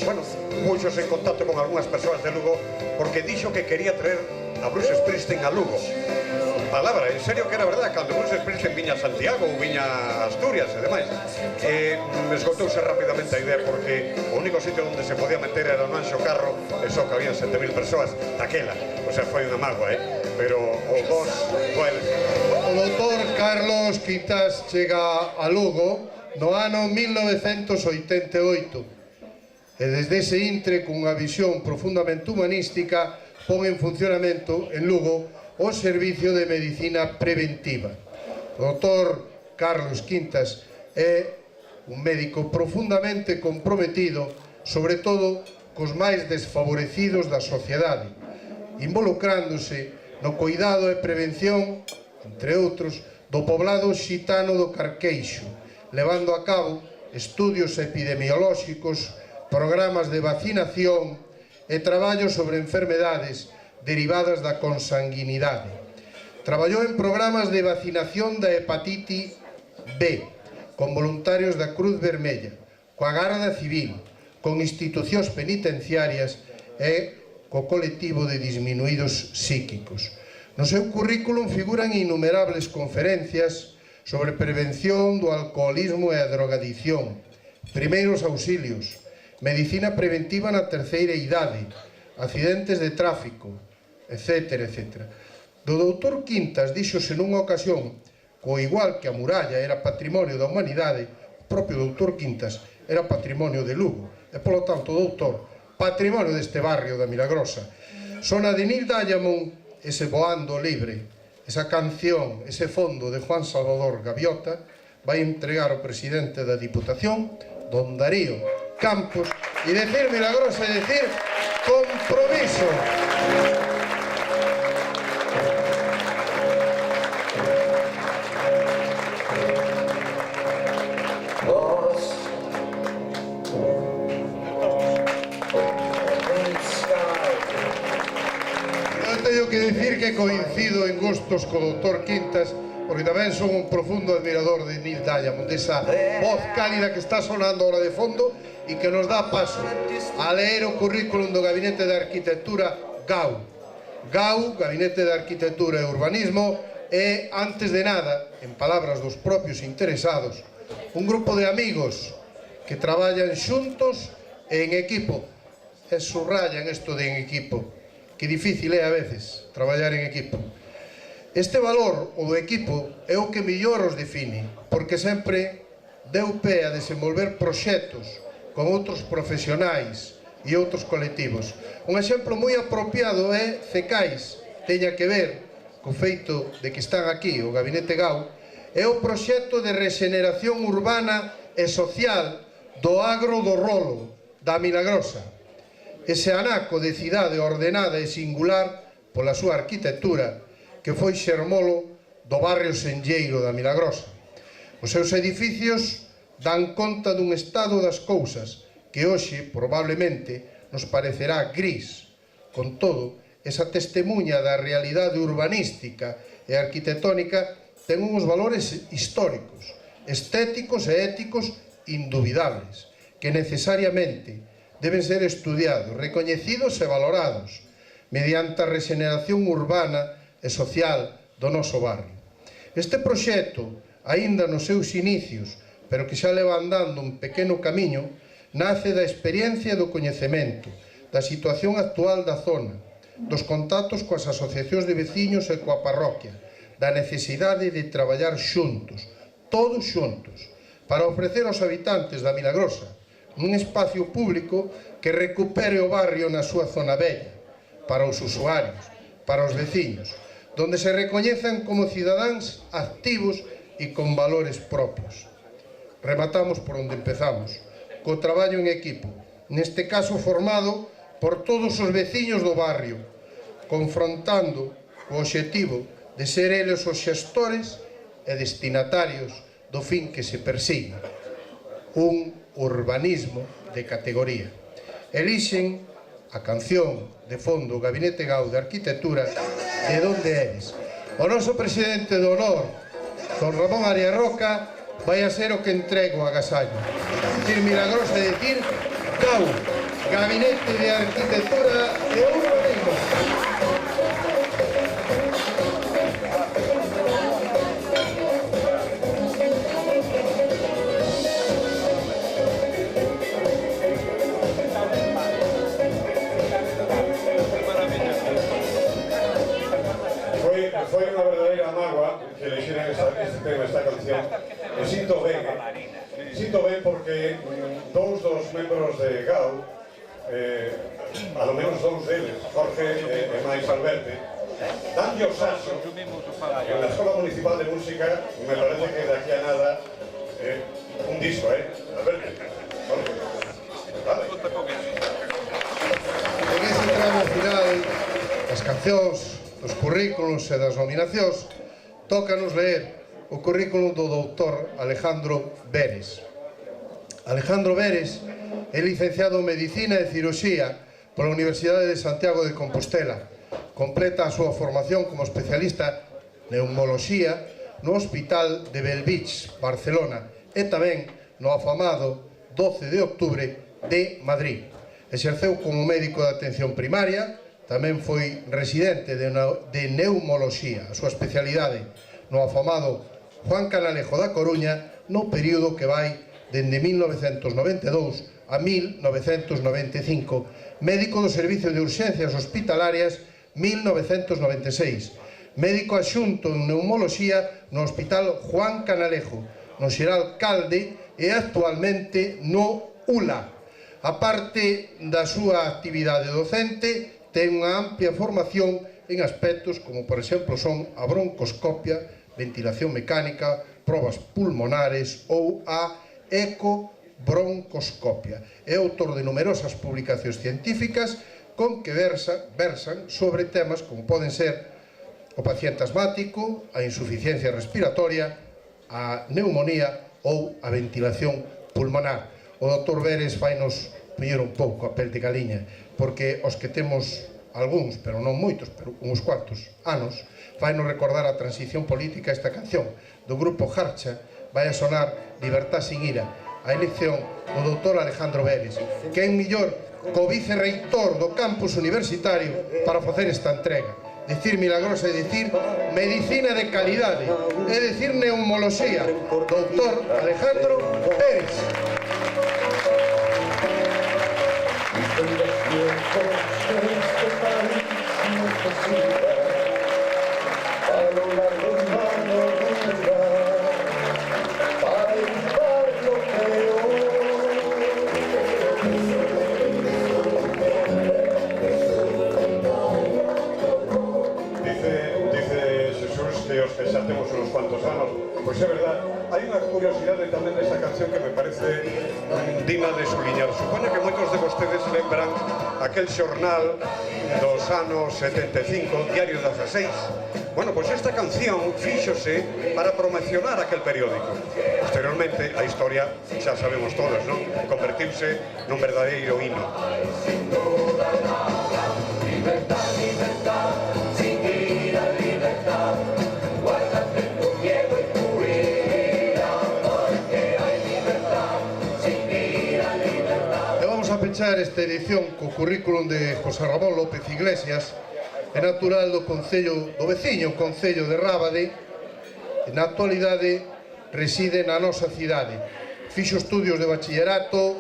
bueno, puxos en contacto con algunhas persoas de Lugo porque dixo que quería traer a Bruce Springsteen a Lugo. Palabra, en serio que era verdade, cando Bruce Springsteen viña a Santiago ou viña a Asturias e demais. Esgotouse rapidamente a idea porque o único sitio onde se podía meter era no Anxo Carro e só que habían 7.000 persoas daquela. O sea, foi unha mágoa, pero o vos... O doutor Carlos Quintas chega a Lugo no ano 1988 e desde ese intre cunha visión profundamente humanística pon en funcionamento en Lugo o Servicio de Medicina Preventiva. O doutor Carlos Quintas é un médico profundamente comprometido, sobre todo cos máis desfavorecidos da sociedade, involucrándose no cuidado e prevención, entre outros, do poblado xitano do Carqueixo, levando a cabo estudios epidemiolóxicos, programas de vacinación e traballos sobre enfermedades derivadas da consanguinidade. Traballou en programas de vacinación da hepatite B, con voluntarios da Cruz Vermella, coa Garda Civil, con institucións penitenciarias e co colectivo de disminuídos psíquicos. No seu currículum figuran innumerables conferencias sobre prevención do alcoholismo e a drogadicción, primeiros auxilios, medicina preventiva na terceira idade, accidentes de tráfico, etc. etc. Do doutor Quintas díxose nunha ocasión que, ao igual que a muralla era patrimonio da humanidade, o propio doutor Quintas era patrimonio de Lugo e, polo tanto, doutor, patrimonio deste barrio da Milagrosa. Sona de Neil Diamond, ese Voando Libre, esa canción, ese fondo de Juan Salvador Gaviota, vai entregar ao presidente da Diputación, don Darío Campos, e decir Milagrosa, e decir compromiso. Teño que dicir que coincido en gustos co doutor Quintas, porque tamén son un profundo admirador de Neil Diamond, desa voz cálida que está sonando ahora de fondo e que nos dá paso a leer o currículum do Gabinete de Arquitectura GAU. GAU, Gabinete de Arquitectura e Urbanismo, é, antes de nada, en palabras dos propios interesados, un grupo de amigos que traballan xuntos e en equipo, e subrayan isto de en equipo, que difícil é a veces traballar en equipo. Este valor, o do equipo, é o que mellor os define, porque sempre deu pé a desenvolver proxectos con outros profesionais e outros colectivos. Un exemplo moi apropiado é Cecais, teña que ver co feito de que están aquí o Gabinete GAU, é o proxecto de rexeneración urbana e social do Agro do Rolo, da Milagrosa. Ese anaco de cidade ordenada e singular pola súa arquitectura que foi xermolo do barrio senlleiro da Milagrosa. Os seus edificios dan conta dun estado das cousas que hoxe probablemente nos parecerá gris. Con todo, esa testemunha da realidade urbanística e arquitectónica ten uns valores históricos, estéticos e éticos indubidables, que necesariamente deben ser estudiados, recoñecidos e valorados mediante a rexeneración urbana e social do noso barrio. Este proxecto, aínda nos seus inicios, pero que xa leva andando un pequeno camiño, nace da experiencia e do coñecemento, da situación actual da zona, dos contactos coas asociacións de veciños e coa parroquia, da necesidade de traballar xuntos, todos xuntos, para ofrecer aos habitantes da Milagrosa un espacio público que recupere o barrio na súa zona bella, para os usuarios, para os veciños, donde se recoñezan como cidadáns activos e con valores propios. Rematamos por onde empezamos, co traballo en equipo, neste caso formado por todos os veciños do barrio, confrontando o obxectivo de ser eles os xestores e destinatarios do fin que se persigue, un urbanismo de categoría. Elixen a canción de fondo o Gabinete GAU de Arquitectura De Donde Eres. O noso presidente de honor, don Ramón Arias Roca, vai a ser o que entrego a agasallo. Dicir Milagrosa e dicir GAU, Gabinete de Arquitectura e Urbanismo. tema esta canción, e sinto ben porque dous dos membros de GAU, a lo menos dous deles, Jorge e máis Alberti, danlle o saxo en la Escola Municipal de Música. Me parece que de aquí a nada un disco, Alberti, Jorge, vale. En ese tramo final das cancións, dos currículos e das nominacións, tócanos ler o currículo do doutor Alejandro Veres. Alejandro Veres é licenciado en Medicina e Cirurxía pola Universidade de Santiago de Compostela. Completa a súa formación como especialista en neumoloxía no Hospital de Bellvitge, Barcelona, e tamén no afamado 12 de Octubre de Madrid. Exerceu como médico de atención primaria, tamén foi residente de neumoloxía, a súa especialidade no afamado Juan Canalejo da Coruña, no período que vai dende 1992 a 1995, médico do Servicio de Urxencias Hospitalarias 1996, médico adxunto en neumoloxía no Hospital Juan Canalejo, no Xeral Calde e actualmente no ULA. A parte da súa actividade docente, ten unha amplia formación en aspectos como, por exemplo, son a broncoscopia, ventilación mecánica, probas pulmonares ou a ecobroncoscopia. É autor de numerosas publicacións científicas con que versan sobre temas como poden ser o paciente asmático, a insuficiencia respiratoria, a neumonía ou a ventilación pulmonar. O Dr. Veres fainos poñer un pouco a pel de galiña, porque os que temos algúns, pero non moitos, pero uns cuantos anos, fainos recordar a transición política esta canción do grupo Jarcha, vai a sonar Libertad sin ira, a elección do Dr. Alejandro Veres, que é mellor co vicerreitor do campus universitario para facer esta entrega. Decir milagrosa e decir medicina de calidade, é decir neumoloxía, Dr. Alejandro Veres. Que xa temos uns cuantos anos, pois é verdad, hai unha curiosidade tamén desta canción que me parece digna de subliñar. Supoño que moitos de vostedes lembran aquel xornal dos anos 75, Diario das 6. Bueno, pois esta canción fíxose para promocionar aquel periódico. Posteriormente, a historia xa sabemos todos, non? Convertirse nun verdadeiro hino. Libertad, libertad, sin ira, libertad. Pechar esta edición co currículum de José Ramón López Iglesias, é natural do Concello do veciño, o Concello de Rábade, e na actualidade reside na nosa cidade. Fixo estudios de bachillerato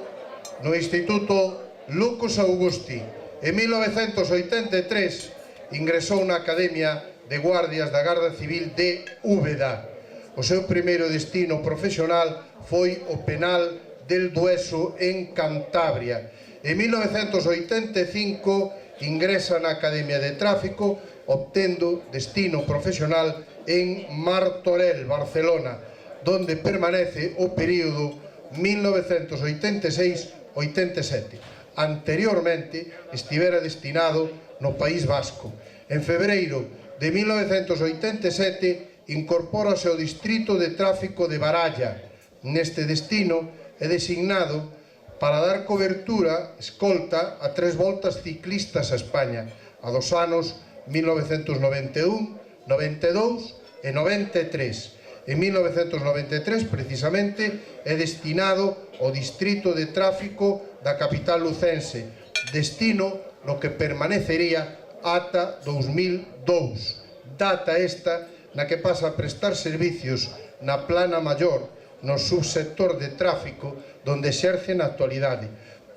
no Instituto Lucas Augusti. En 1983 ingresou na Academia de Guardias da Garda Civil de Úbeda. O seu primeiro destino profesional foi o penal del Dueso en Cantabria. En 1985 ingresa na Academia de Tráfico, obtendo destino profesional en Martorell, Barcelona, donde permanece o período 1986-87. Anteriormente estivera destinado no País Vasco. En febreiro de 1987 incorpórase ao Distrito de Tráfico de Baralla. Neste destino é designado para dar cobertura, escolta, a 3 voltas ciclistas a España, a dos anos 1991, 92 e 93. En 1993, precisamente, é destinado ao Distrito de Tráfico da capital lucense, destino no que permanecería ata 2002, data esta na que pasa a prestar servicios na Plana Maior, no subsector de tráfico donde exerce na actualidade.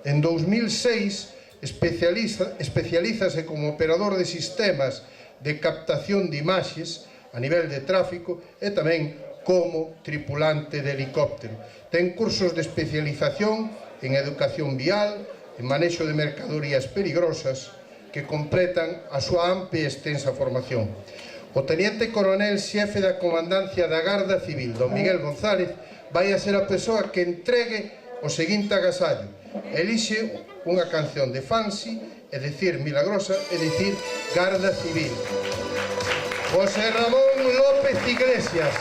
En 2006 especialízase como operador de sistemas de captación de imaxes a nivel de tráfico e tamén como tripulante de helicóptero. Ten cursos de especialización en educación vial, en manexo de mercadorías peligrosas, que completan a súa ampla e extensa formación. O teniente coronel xefe da comandancia da Garda Civil, don Miguel González, vai a ser a persoa que entregue o seguinte agasallo. Elixe unha canción de Fancy, é dicir Milagrosa, é dicir Garda Civil. José Ramón López Iglesias.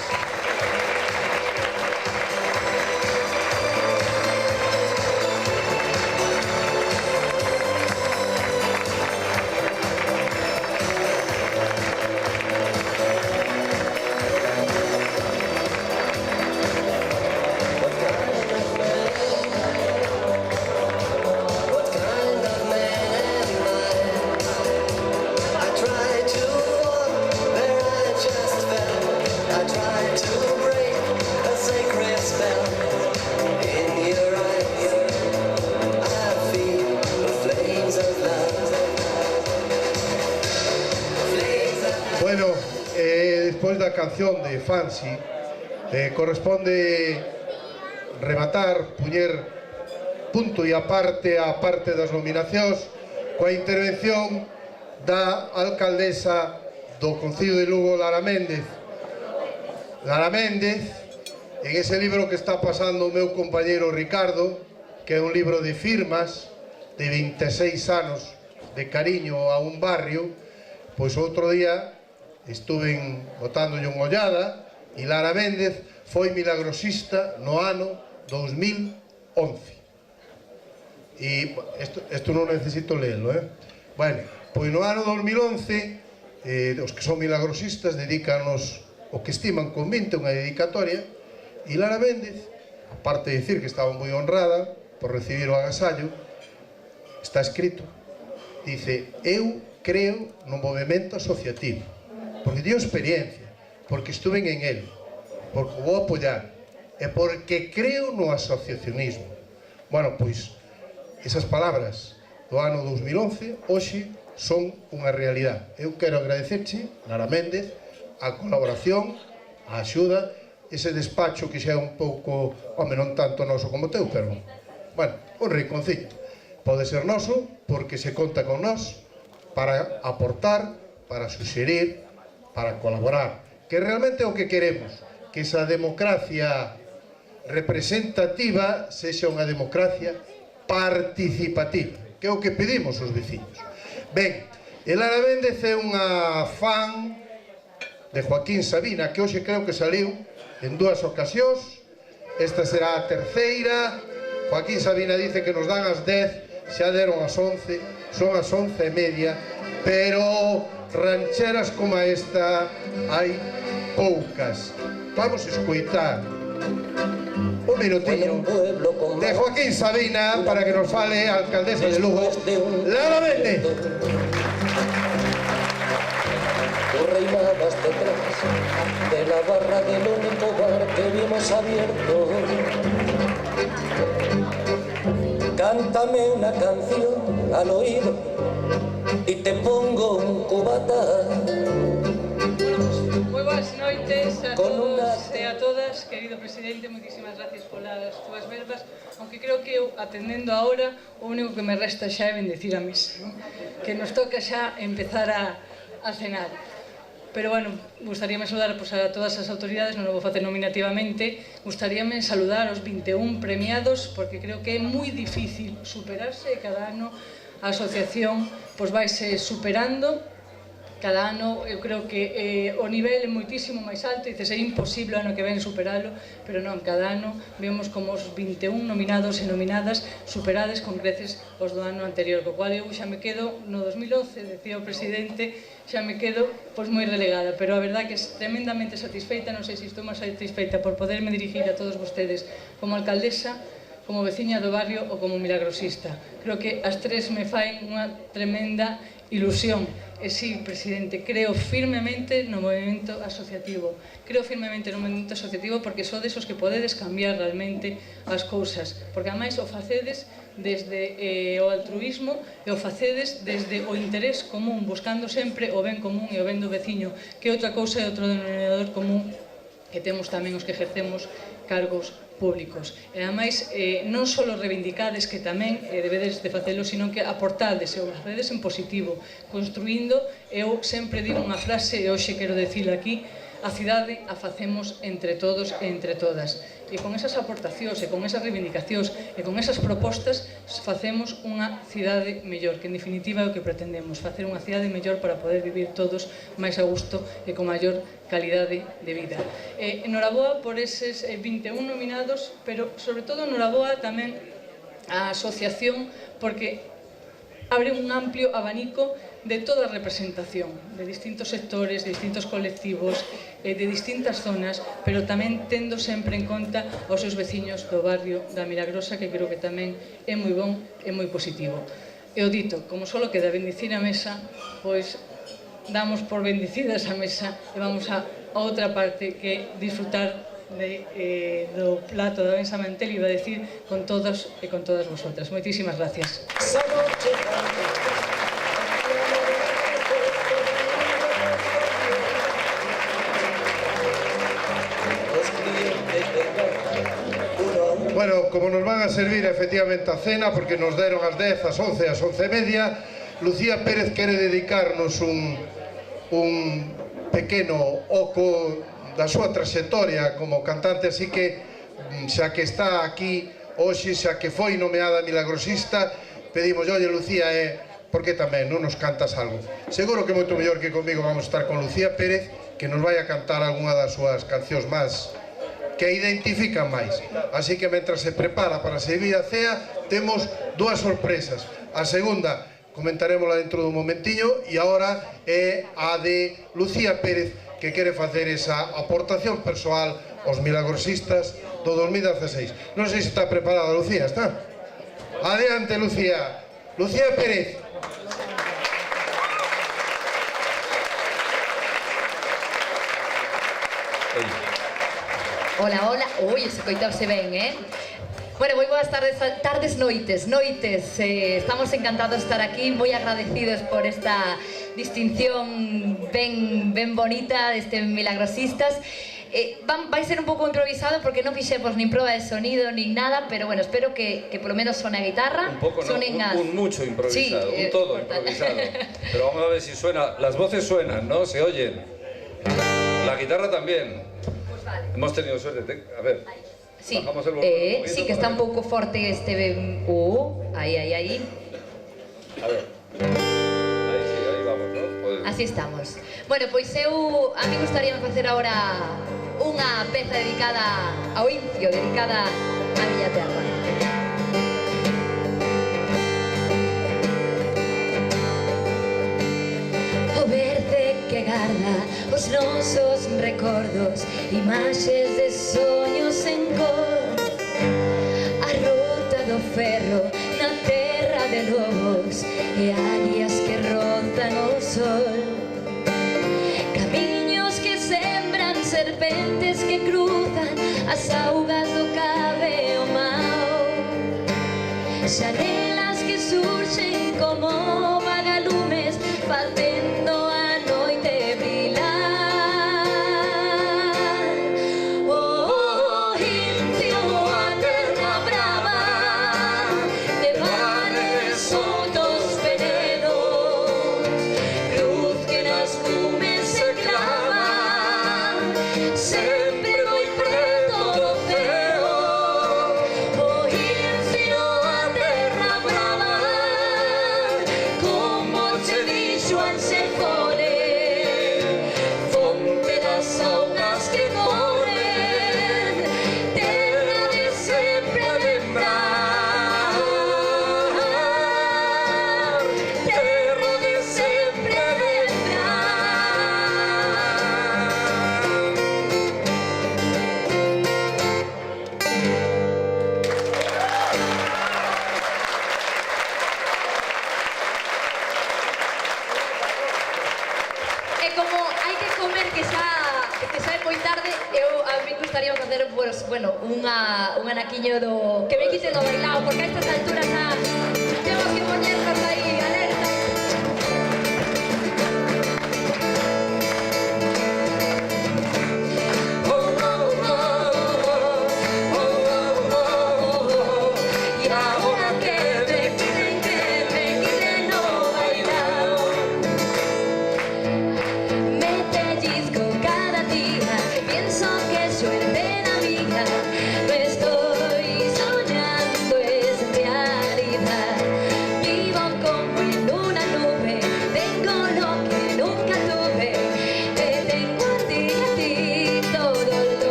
Despois da canción de Fancy, corresponde rematar, puñer punto e aparte a parte das nominacións coa intervención da alcaldesa do Concello de Lugo, Lara Méndez. Lara Méndez, en ese libro que está pasando o meu compañeiro Ricardo, que é un libro de firmas de 26 anos de cariño a un barrio, pois outro día estuve botándolle unha ollada e Lara Méndez foi milagrosista no ano 2011. E isto non necesito leerlo, Bueno, pois no ano 2011 os que son milagrosistas dedícanos o que estiman convinte unha dedicatoria e Lara Méndez, aparte de decir que estaba moi honrada por recibir o agasallo, está escrito, dice: eu creo no movimento asociativo porque dio experiencia, porque estuve en él, porque o vou apoiar e porque creo no asociacionismo. Bueno, pois esas palabras do ano 2011 hoxe son unha realidade. Eu quero agradecerche, Lara Méndez, a colaboración, a axuda, ese despacho que xa é un pouco, home, non tanto noso como teu, pero, bueno, un rinconcito. Pode ser noso porque se conta con nós para aportar, para suxerir, para colaborar, que realmente é o que queremos, que esa democracia representativa sexa unha democracia participativa, que é o que pedimos os veciños. Ben, Lara Méndez é unha fan de Joaquín Sabina, que hoxe creo que saliu en 2 ocasións, esta será a terceira. Joaquín Sabina dice que nos dan as 10, xa deron as 11, son as 11:30, pero rancheras como esta hai poucas. Vamos a escoitar un minutiño de Joaquín Sabina para que nos fale a alcaldesa de Lugo, Lara Méndez. Tú reinabas detrás de la barra del único bar que vimos abierto. Cántame una canción al oído y te pongo un cubata. Moi boas noites a todos e a todas, querido presidente, moitísimas gracias polas túas verbas, aunque creo que eu, atendendo a hora, o único que me resta xa é bendecir a misa, que nos toca xa empezar a cenar. Pero, bueno, gustaríame saludar a todas as autoridades, non o vou facer nominativamente, gustaríame saludar aos 21 premiados, porque creo que é moi difícil superarse e cada ano a asociación vaise superando. Cada ano eu creo que o nivel é moitísimo máis alto, e é imposible ano que ven superalo, pero non, cada ano vemos como os 21 nominados e nominadas superades con creces os do ano anterior, co cual eu xa me quedo no 2011, decía o presidente, xa me quedo moi relegada, pero a verdade que é tremendamente satisfeita, non sei se estou máis satisfeita por poderme dirigir a todos vostedes como alcaldesa, como veciña do barrio ou como milagrosista. Creo que as tres me faen unha tremenda ilusión. E sí, presidente, creo firmemente no movimento asociativo. Creo firmemente no movimento asociativo porque sodes os que podedes cambiar realmente as cousas. Porque, ademais, o facedes desde o altruismo e o facedes desde o interés común, buscando sempre o ben común e o ben do veciño, que outra cousa é outro denominador común que temos tamén os que exercemos cargos públicos. E ademais, non só reivindicades que tamén debedes de facelo, sino que aportades e o facedes en positivo, construindo. Eu sempre digo unha frase, e hoxe quero dicila aquí: a cidade a facemos entre todos e entre todas. E con esas aportacións, e con esas reivindicacións, e con esas propostas, facemos unha cidade mellor, que en definitiva é o que pretendemos, facer unha cidade mellor para poder vivir todos máis a gusto e con maior calidade de vida. Enhoraboa por eses 21 nominados, pero sobre todo enhoraboa tamén á asociación, porque abre un amplio abanico de toda a representación, de distintos sectores, de distintos colectivos, de distintas zonas, pero tamén tendo sempre en conta aos seus veciños do barrio da Milagrosa, que creo que tamén é moi bon e moi positivo. E o dito, como só queda bendicir a mesa, pois damos por bendicidas a mesa e vamos a outra parte, que disfrutar do plato da bensa mantel, iba a decir, con todos e con todas vosotras. Moitísimas gracias. Bueno, como nos van a servir efectivamente a cena, porque nos deron as 10, as 11, as 11:30, Lucía Pérez quere dedicarnos un pequeno oco da súa traxectoria como cantante, así que xa que está aquí hoxe, xa que foi nomeada milagrosista, pedimos: oye, Lucía, por que tamén non nos cantas algo? Seguro que moito mellor que comigo vamos a estar con Lucía Pérez, que nos vai a cantar algunha das súas cancións máis que identifican máis. Así que mentras se prepara para servir a cea, temos dúas sorpresas. A segunda comentaremosla dentro dun momentiño, e agora é a de Lucía Pérez, que quere facer esa aportación persoal aos milagrosistas do 2016. Non sei se está preparada, Lucía, está? Adiante, Lucía. Lucía Pérez. Hola, hola. Ui, se coitouse ben, Bueno, moi boas tardes, noites. Estamos encantados de estar aquí, moi agradecidos por esta distinción ben bonita deste Milagrosistas. Vai ser un pouco improvisado porque non fixemos nin proba de sonido nin nada, pero bueno, espero que polo menos sone a guitarra. Un pouco, no, un mucho improvisado, un todo improvisado. Pero vamos a ver si suena, las voces suenan, ¿no? Se oyen. La guitarra también. Vale. Hemos tenido suerte, a ver. Sí, sí que está un pouco forte este... aí. A ver. Ahí vamos, ¿no? Así estamos. Bueno, pois a mí gustaría facer agora unha peza dedicada ao Incio, dedicada á miña terra. O verde que garda os nosos recordos, imaxes de soños en cor, a ruta do ferro na terra de lobos e águias que rotan o sol, camiños que sembran, serpentes que cruzan as augas do Cabe o Mao, xanelas que surxen como vagalumes facendo a noite brillar. Oh, Incio, a terra brava de vales sotos penedos, cruz que nas cumes se clava sempre moi preto do ceo. Oh, Incio, a terra brava, como che dixo Ansefone, fonte das augas que corren, terra de sempre a lembrar, terra de sempre a lembrar. E como hai que comer que xa é moi tarde, a mí gustaría facer, bueno, un anaquiño do que me quiten o bailao, porque a estas alturas xa temos que poñernos aí alerta. Oh,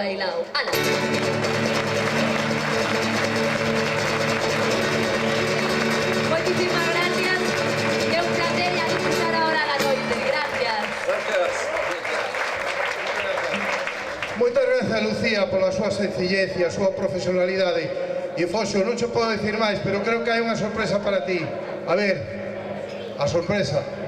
bailao. Ala. Moitísimas gracias. É un placer a disfrutar ahora da noite. Gracias. Gracias. Moitas gracias, Lucía, pola súa sencillez e a súa profesionalidade. E, Foxo, non che podo dicir máis, pero creo que hai unha sorpresa para ti. A ver, a sorpresa.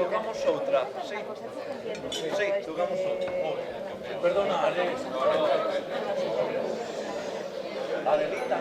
Tocamos outra, sí. Sí, tocamos outra. Perdona, Ale. Adelita.